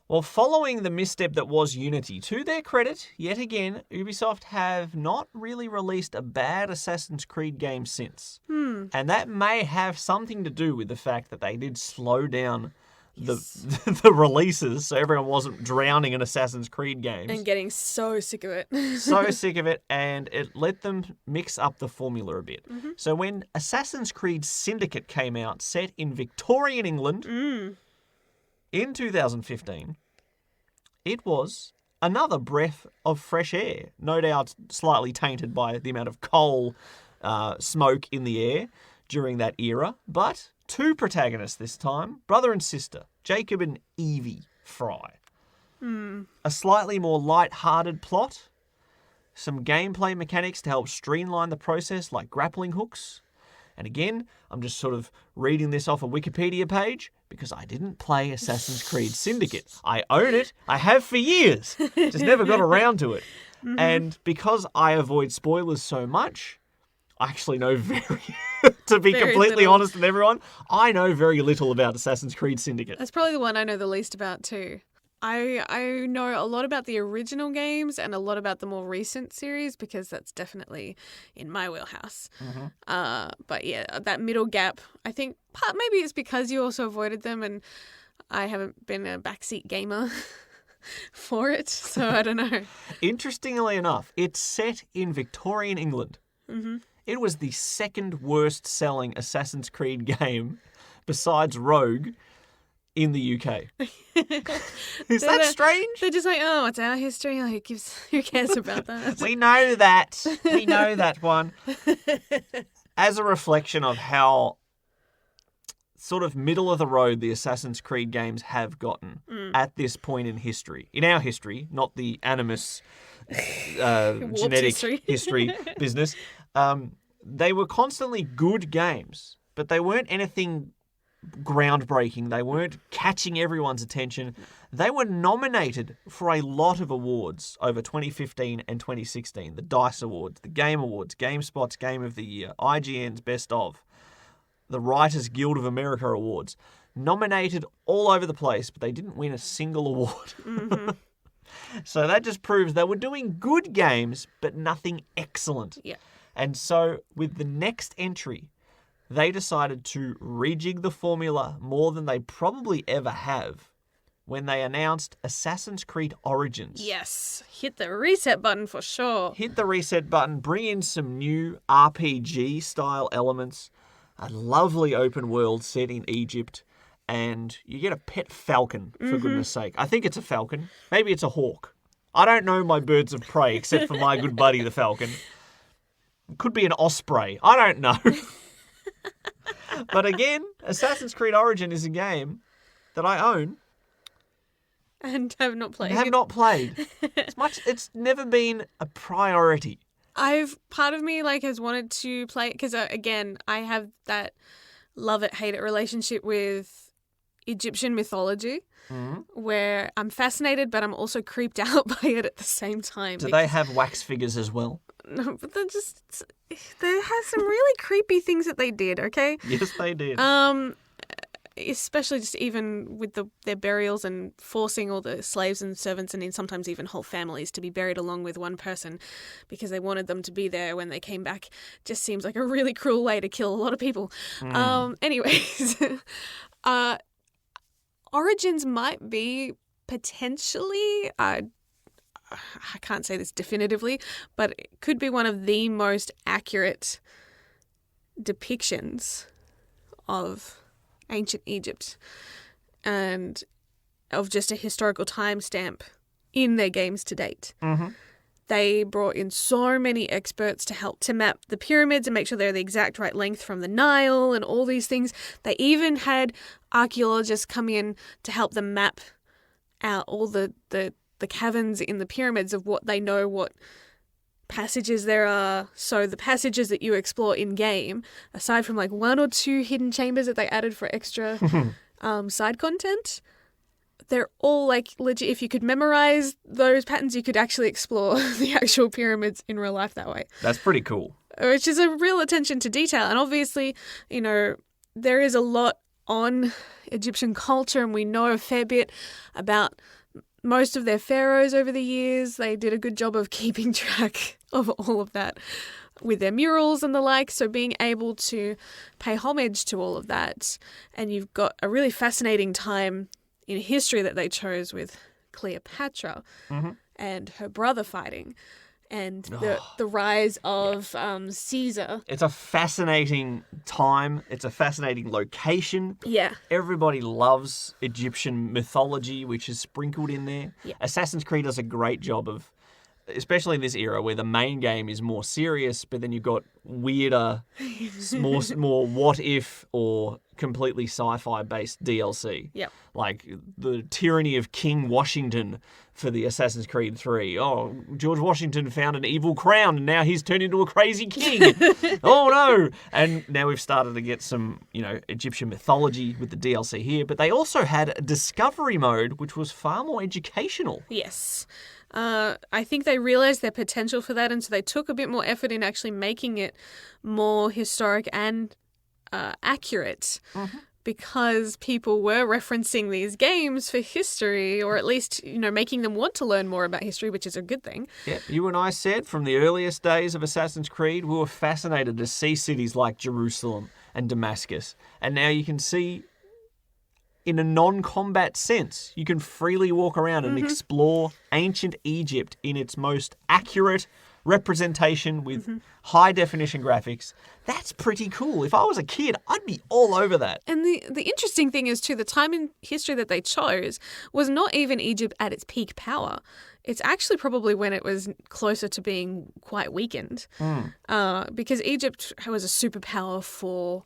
Well, following the misstep that was Unity, to their credit, yet again, Ubisoft have not really released a bad Assassin's Creed game since. And that may have something to do with the fact that they did slow down the releases so everyone wasn't drowning in Assassin's Creed games. And getting so sick of it. So sick of it, and it let them mix up the formula a bit. So when Assassin's Creed Syndicate came out, set in Victorian England in 2015, it was another breath of fresh air. No doubt slightly tainted by the amount of coal smoke in the air during that era, but two protagonists this time, brother and sister, Jacob and Evie Fry. A slightly more light-hearted plot, some gameplay mechanics to help streamline the process like grappling hooks. And again, I'm just sort of reading this off a Wikipedia page because I didn't play Assassin's Creed Syndicate. I own it. I have for years. Just never got around to it. And because I avoid spoilers so much, I actually know to be completely honest with everyone, I know very little about Assassin's Creed Syndicate. That's probably the one I know the least about too. I know a lot about the original games and a lot about the more recent series because that's definitely in my wheelhouse. But yeah, that middle gap, I think maybe it's because you also avoided them and I haven't been a backseat gamer for it, so I don't know. Interestingly enough, it's set in Victorian England. It was the second worst selling Assassin's Creed game besides Rogue in the UK. Is that strange? They're just like, oh, it's our history. Like, who cares about that? We know that. We know that one. As a reflection of how sort of middle of the road the Assassin's Creed games have gotten at this point in history. In our history, not the Animus genetic history business. They were constantly good games, but they weren't anything groundbreaking. They weren't catching everyone's attention. They were nominated for a lot of awards over 2015 and 2016. The DICE Awards, the Game Awards, GameSpot's Game of the Year, IGN's Best Of, the Writers Guild of America Awards. Nominated all over the place, but they didn't win a single award. So that just proves they were doing good games, but nothing excellent. Yeah. And so with the next entry, they decided to rejig the formula more than they probably ever have when they announced Assassin's Creed Origins. Yes. Hit the reset button for sure. Hit the reset button, bring in some new RPG-style elements, a lovely open world set in Egypt, and you get a pet falcon, for goodness sake. I think it's a falcon. Maybe it's a hawk. I don't know my birds of prey except for my good buddy, the falcon. It could be an osprey. I don't know. But again, Assassin's Creed Origin is a game that I own. And have not played. It's never been a priority. Part of me has wanted to play it because again, I have that love it, hate it relationship with Egyptian mythology where I'm fascinated, but I'm also creeped out by it at the same time. Do they have wax figures as well? No, but they have some really creepy things that they did, okay? Yes, they did. especially just even with their burials and forcing all the slaves and servants and sometimes even whole families to be buried along with one person because they wanted them to be there when they came back, just seems like a really cruel way to kill a lot of people. Anyways, Origins might be potentially, I can't say this definitively, but it could be one of the most accurate depictions of ancient Egypt and of just a historical timestamp in their games to date. Mm-hmm. They brought in so many experts to help to map the pyramids and make sure they're the exact right length from the Nile and all these things. They even had archaeologists come in to help them map out all the caverns in the pyramids of what they know, what passages there are. So the passages that you explore in game, aside from like 1 or 2 hidden chambers that they added for extra side content, they're all like legit. If you could memorize those patterns, you could actually explore the actual pyramids in real life that way. That's pretty cool. Which is a real attention to detail. And obviously, you know, there is a lot on Egyptian culture, and we know a fair bit about most of their pharaohs over the years. They did a good job of keeping track of all of that with their murals and the like. So being able to pay homage to all of that, and you've got a really fascinating time in history that they chose with Cleopatra and her brother fighting, and the rise of Caesar. It's a fascinating time. It's a fascinating location. Yeah. Everybody loves Egyptian mythology, which is sprinkled in there. Yeah. Assassin's Creed does a great job of, especially in this era where the main game is more serious, but then you've got weirder, more what if or completely sci-fi based DLC. Yep. Like the tyranny of King Washington for the Assassin's Creed 3. Oh, George Washington found an evil crown and now he's turned into a crazy king. Oh no. And now we've started to get some, you know, Egyptian mythology with the DLC here, but they also had a discovery mode which was far more educational. Yes. I think they realised their potential for that, and so they took a bit more effort in actually making it more historic and accurate, because people were referencing these games for history, or at least, you know, making them want to learn more about history, which is a good thing. Yeah, you and I said from the earliest days of Assassin's Creed, we were fascinated to see cities like Jerusalem and Damascus, and now you can see, in a non-combat sense, you can freely walk around and explore ancient Egypt in its most accurate representation with high-definition graphics. That's pretty cool. If I was a kid, I'd be all over that. And the interesting thing is, too, the time in history that they chose was not even Egypt at its peak power. It's actually probably when it was closer to being quite weakened. Because Egypt was a superpower for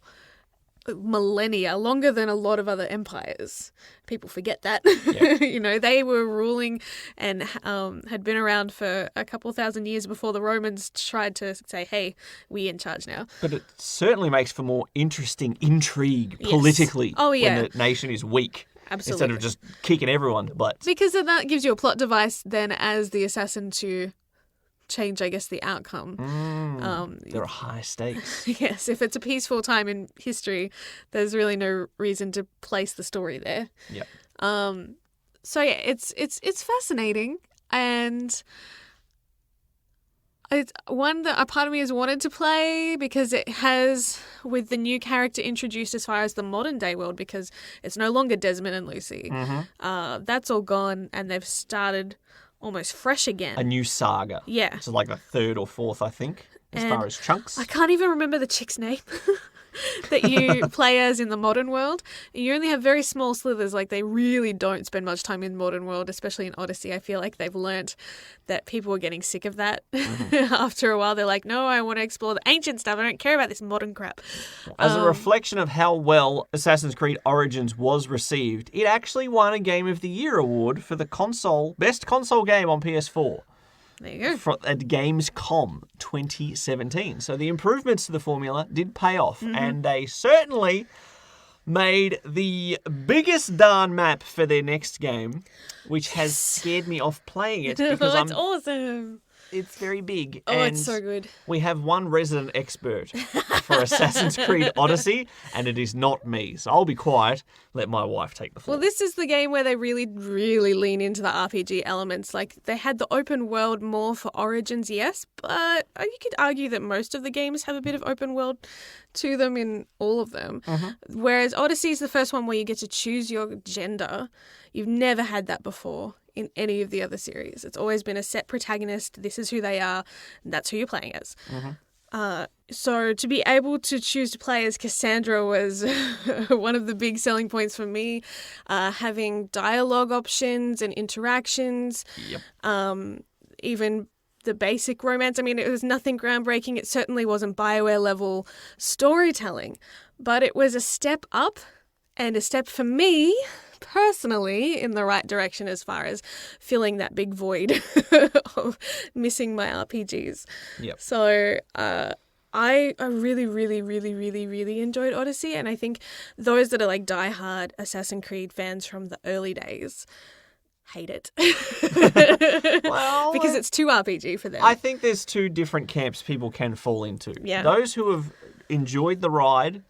millennia, longer than a lot of other empires. People forget that. Yep. You know, they were ruling and had been around for a couple thousand years before the Romans tried to say, hey, we in charge now. But it certainly makes for more interesting intrigue politically when the nation is weak. Absolutely. Instead of just kicking everyone's butts. Because then that gives you a plot device then as the assassin to change, I guess, the outcome. There are high stakes. Yes, if it's a peaceful time in history, there's really no reason to place the story there. Yep. So yeah, it's fascinating, and it's one that a part of me has wanted to play because it has, with the new character introduced as far as the modern day world, because it's no longer Desmond and Lucy. That's all gone, and they've started almost fresh again. A new saga. Yeah. It's like the 3rd or 4th, I think, as far as chunks. I can't even remember the chick's name that you play as in the modern world. You only have very small slithers. Like, they really don't spend much time in modern world, especially in Odyssey. I feel like they've learnt that people are getting sick of that. After a while, they're like, no, I want to explore the ancient stuff. I don't care about this modern crap. As a reflection of how well Assassin's Creed Origins was received, it actually won a Game of the Year award for the best console game on PS4. There you go. At Gamescom 2017. So the improvements to the formula did pay off, and they certainly made the biggest darn map for their next game, which has scared me off playing it because It's awesome. it's very big. Oh, and it's so good. We have one resident expert for Assassin's Creed Odyssey, and it is not me. So I'll be quiet, let my wife take the floor. Well, this is the game where they really, really lean into the RPG elements. Like, they had the open world more for Origins, yes, but you could argue that most of the games have a bit of open world to them in all of them. Whereas Odyssey is the first one where you get to choose your gender. You've never had that before in any of the other series. It's always been a set protagonist. This is who they are. And that's who you're playing as. So to be able to choose to play as Cassandra was one of the big selling points for me. Having dialogue options and interactions. Even the basic romance. I mean, it was nothing groundbreaking. It certainly wasn't BioWare level storytelling. But it was a step up and a step for me personally in the right direction as far as filling that big void of missing my RPGs. So I really, really, really, really, really enjoyed Odyssey, and I think those that are like diehard Assassin's Creed fans from the early days hate it. Well, because it's too RPG for them. I think there's two different camps people can fall into. Yeah. Those who have enjoyed the ride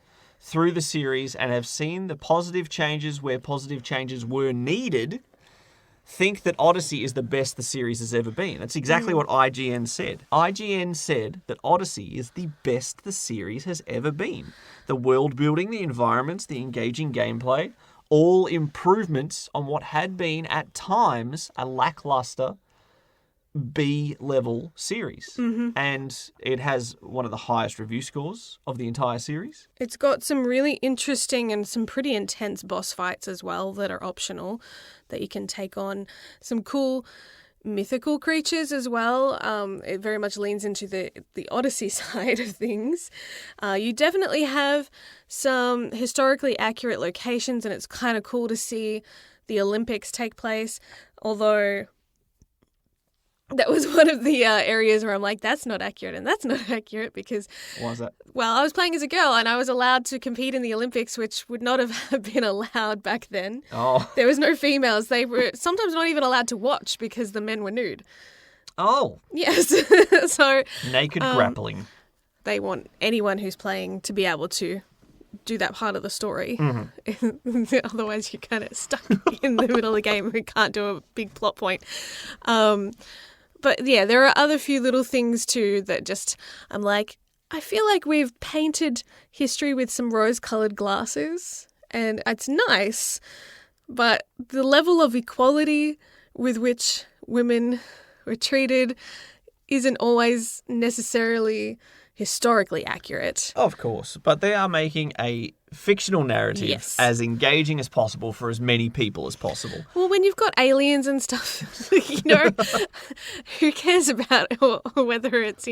through the series and have seen the positive changes where positive changes were needed think that Odyssey is the best the series has ever been. That's exactly what IGN said. IGN said that Odyssey is the best the series has ever been. The world building, the environments, the engaging gameplay, all improvements on what had been at times a lackluster B-level series. And it has one of the highest review scores of the entire series. It's got some really interesting and some pretty intense boss fights as well that are optional, that you can take on some cool mythical creatures as well. It very much leans into the Odyssey side of things. You definitely have some historically accurate locations, and it's kind of cool to see the Olympics take place, although that was one of the areas where I'm like, that's not accurate and that's not accurate because... Why is that? Well, I was playing as a girl and I was allowed to compete in the Olympics, which would not have been allowed back then. Oh. There was no females. They were sometimes not even allowed to watch because the men were nude. Oh. Yes. So... Naked grappling. They want anyone who's playing to be able to do that part of the story. Otherwise, you're kind of stuck in the middle of the game and can't do a big plot point. But yeah, there are other few little things too that just, I'm like, I feel like we've painted history with some rose-coloured glasses and it's nice, but the level of equality with which women were treated isn't always necessarily historically accurate. Of course, but they are making a fictional narrative as engaging as possible for as many people as possible. Well, when you've got aliens and stuff, who cares about whether it's,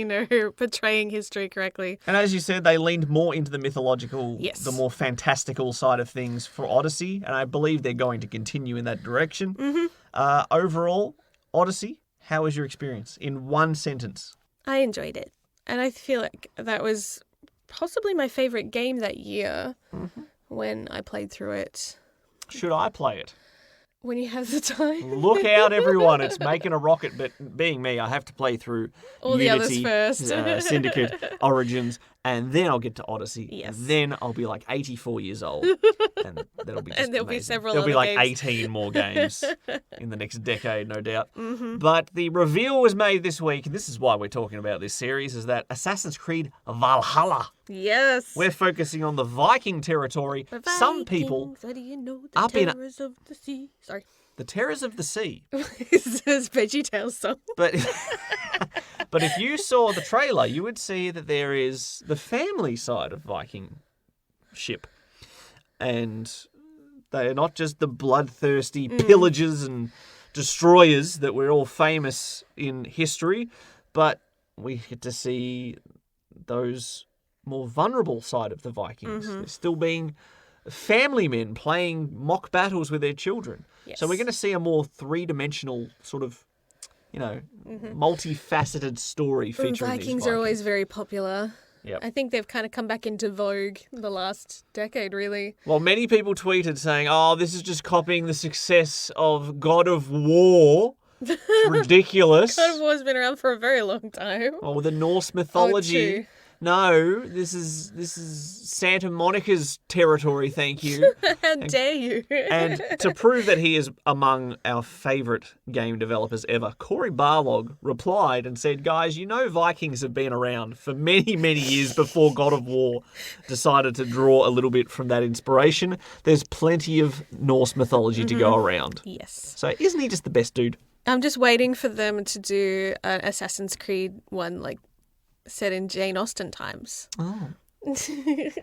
portraying history correctly? And as you said, they leaned more into the mythological, the more fantastical side of things for Odyssey, and I believe they're going to continue in that direction. Overall, Odyssey, how was your experience? In one sentence. I enjoyed it. And I feel like that was possibly my favourite game that year when I played through it. Should I play it? When you have the time. Look out, everyone. It's making a rocket, but being me, I have to play through all Unity, the others first. Syndicate, Origins, and then I'll get to Odyssey. Yes. And then I'll be like 84 years old. And that'll be just and there'll amazing. be several There'll be other like games. 18 more games in the next decade, no doubt. But the reveal was made this week, and this is why we're talking about this series, is that Assassin's Creed Valhalla. Yes. We're focusing on the Viking territory. Some people up in terrors of the sea. Sorry. the terrors of the sea. It's a VeggieTales song. But but if you saw the trailer, you would see that there is the family side of Viking ship. And they are not just the bloodthirsty pillagers and destroyers that we're all famous in history, but we get to see those more vulnerable side of the Vikings. They're still being family men playing mock battles with their children. Yes. So we're going to see a more three-dimensional sort of, multifaceted story featuring these Vikings are always very popular. Yep. I think they've kind of come back into vogue the last decade, really. Well, many people tweeted saying, this is just copying the success of God of War It's ridiculous. God of War's been around for a very long time. Oh, the Norse mythology. true. No, this is Santa Monica's territory, thank you. How dare you? And to prove that he is among our favourite game developers ever, Corey Barlog replied and said, guys, you know Vikings have been around for many, many years before God of War decided to draw a little bit from that inspiration. There's plenty of Norse mythology to go around. Yes. So isn't he just the best dude? I'm just waiting for them to do an Assassin's Creed one, like, set in Jane Austen times. Oh.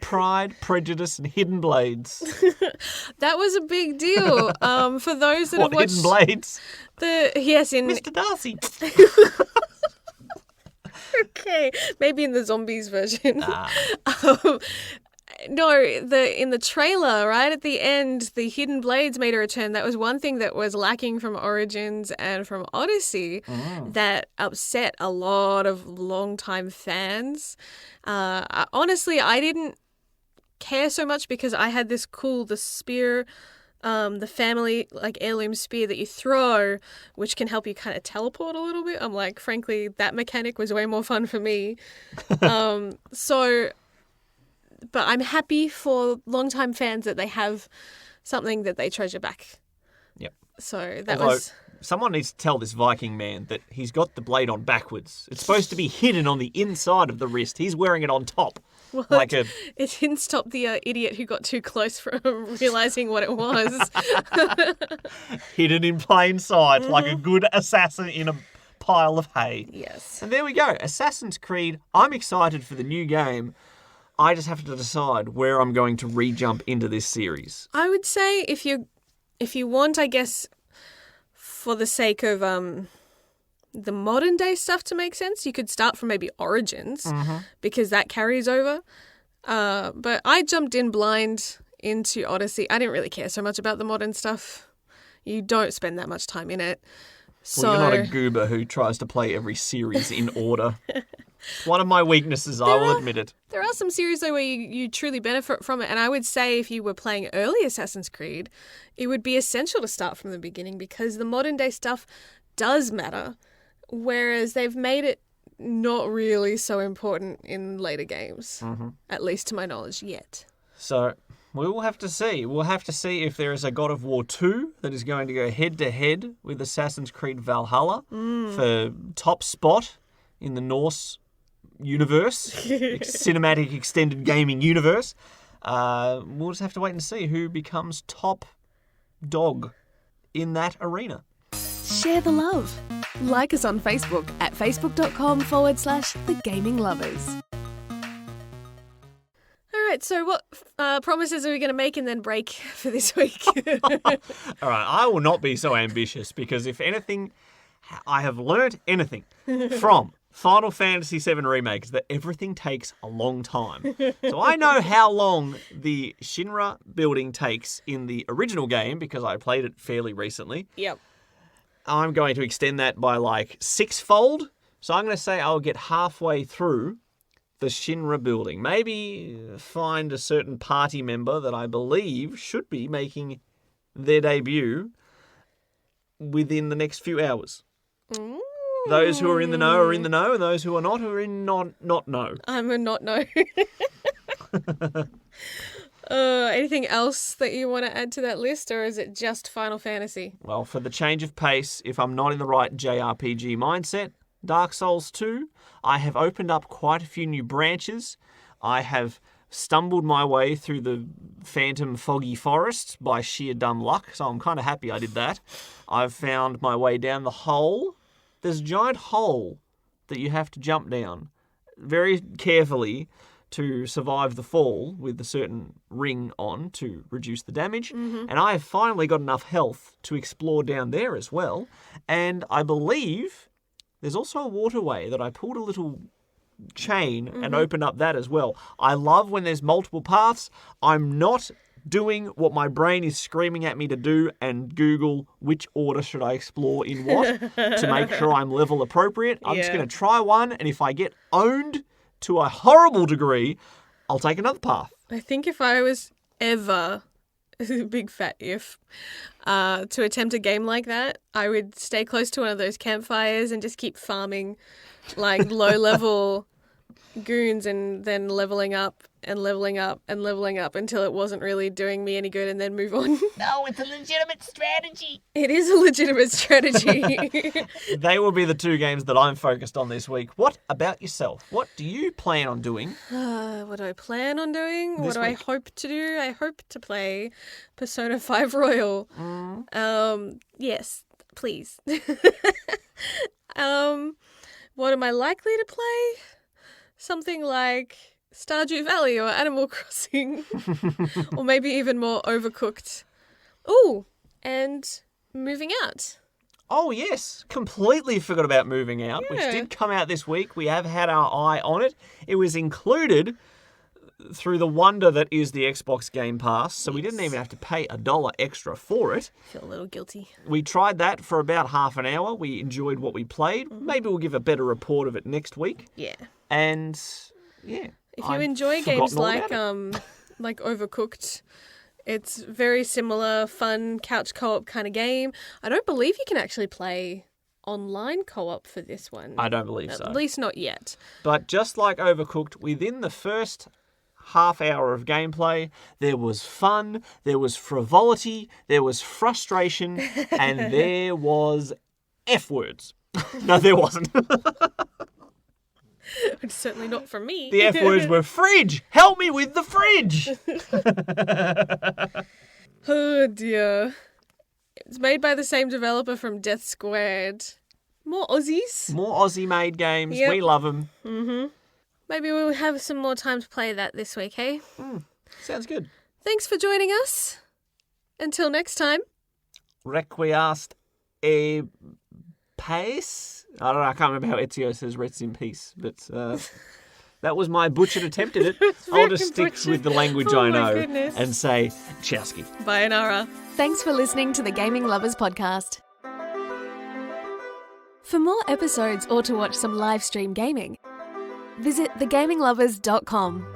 Pride, Prejudice, and Hidden Blades. That was a big deal. For those that What, have watched Hidden Blades? in Mr. Darcy. okay, maybe in the zombies version. Ah. No, in the trailer, right at the end, the Hidden Blades made a return. That was one thing that was lacking from Origins and from Odyssey that upset a lot of longtime fans. Honestly, I didn't care so much because I had the spear, the family like heirloom spear that you throw, which can help you kind of teleport a little bit. I'm like, frankly, that mechanic was way more fun for me. But I'm happy for longtime fans that they have something that they treasure back. Yep. So that Although, was... someone needs to tell this Viking man that he's got the blade on backwards. It's supposed to be hidden on the inside of the wrist. He's wearing it on top. Well, Like it didn't stop the idiot who got too close from realising what it was. hidden in plain sight, like a good assassin in a pile of hay. Yes. And there we go. Assassin's Creed. I'm excited for the new game. I just have to decide where I'm going to re-jump into this series. I would say if you want, I guess, for the sake of the modern day stuff to make sense, you could start from maybe Origins because that carries over. But I jumped in blind into Odyssey. I didn't really care so much about the modern stuff. You don't spend that much time in it. So Well, you're not a goober who tries to play every series in order. It's one of my weaknesses, I will admit it. there are some series though where you truly benefit from it, and I would say if you were playing early Assassin's Creed, it would be essential to start from the beginning because the modern day stuff does matter, whereas they've made it not really so important in later games, at least to my knowledge yet. So we will have to see. We'll have to see if there is a God of War 2 that is going to go head-to-head with Assassin's Creed Valhalla for top spot in the Norse universe, cinematic extended gaming universe. We'll just have to wait and see who becomes top dog in that arena. Share the love. Like us on Facebook at facebook.com/The Gaming Lovers. All right, so what promises are we going to make and then break for this week? All right, I will not be so ambitious because if anything, I have learnt anything from Final Fantasy VII Remake is that everything takes a long time. So I know how long the Shinra building takes in the original game because I played it fairly recently. Yep. I'm going to extend that by like sixfold. So I'm going to say I'll get halfway through the Shinra building. Maybe find a certain party member that I believe should be making their debut within the next few hours. Ooh. Those who are in the know are in the know, and those who are not are in not know. I'm a not know. Anything else that you want to add to that list, or is it just Final Fantasy? Well, for the change of pace, if I'm not in the right JRPG mindset, Dark Souls 2, I have opened up quite a few new branches. I have stumbled my way through the Phantom Foggy Forest by sheer dumb luck, so I'm kind of happy I did that. I've found my way down the hole. There's a giant hole that you have to jump down very carefully to survive the fall with a certain ring on to reduce the damage. And I have finally got enough health to explore down there as well. And I believe there's also a waterway that I pulled a little chain and opened up that as well. I love when there's multiple paths. I'm not doing what my brain is screaming at me to do and Google which order should I explore in what to make sure I'm level appropriate. I'm just going to try one, and if I get owned to a horrible degree, I'll take another path. I think if I was ever big fat if, to attempt a game like that, I would stay close to one of those campfires and just keep farming like low-level goons and then leveling up and leveling up and leveling up until it wasn't really doing me any good and then move on. No, it's a legitimate strategy. It is a legitimate strategy. They will be the 2 games that I'm focused on this week. What about yourself? What do you plan on doing? What do I plan on doing? What This do I week. hope to do? I hope to play Persona 5 Royal. Yes, please. What am I likely to play? Something like Stardew Valley or Animal Crossing. Or maybe even more Overcooked. Ooh, and Moving Out. Oh, yes. Completely forgot about Moving Out, which Yeah. did come out this week. We have had our eye on it. It was included through the wonder that is the Xbox Game Pass, so we didn't even have to pay $1 extra for it. I feel a little guilty. We tried that for about half an hour. We enjoyed what we played. Maybe we'll give a better report of it next week. Yeah. And, yeah. If you I'd enjoy games forgotten all like about it. like Overcooked, it's very similar, fun couch co-op kind of game. I don't believe you can actually play online co-op for this one. I don't believe so. At least not yet. But just like Overcooked, within the first half hour of gameplay, there was fun, there was frivolity, there was frustration, and there was F words. No, there wasn't. It's certainly not from me. The F words were fridge. Help me with the fridge. Oh dear. It's made by the same developer from Death Squared. More Aussies. More Aussie-made games. Yep. We love them. Maybe we'll have some more time to play that this week, hey? Sounds good. Thanks for joining us. Until next time. Requiescat e pace? I don't know. I can't remember how Ezio says rest in peace, but that was my butchered attempt at it. I'll just stick butchered. with the language Oh I my know goodness. and say Chowski. Sayonara. Thanks for listening to the Gaming Lovers podcast. For more episodes or to watch some live stream gaming, visit thegaminglovers.com.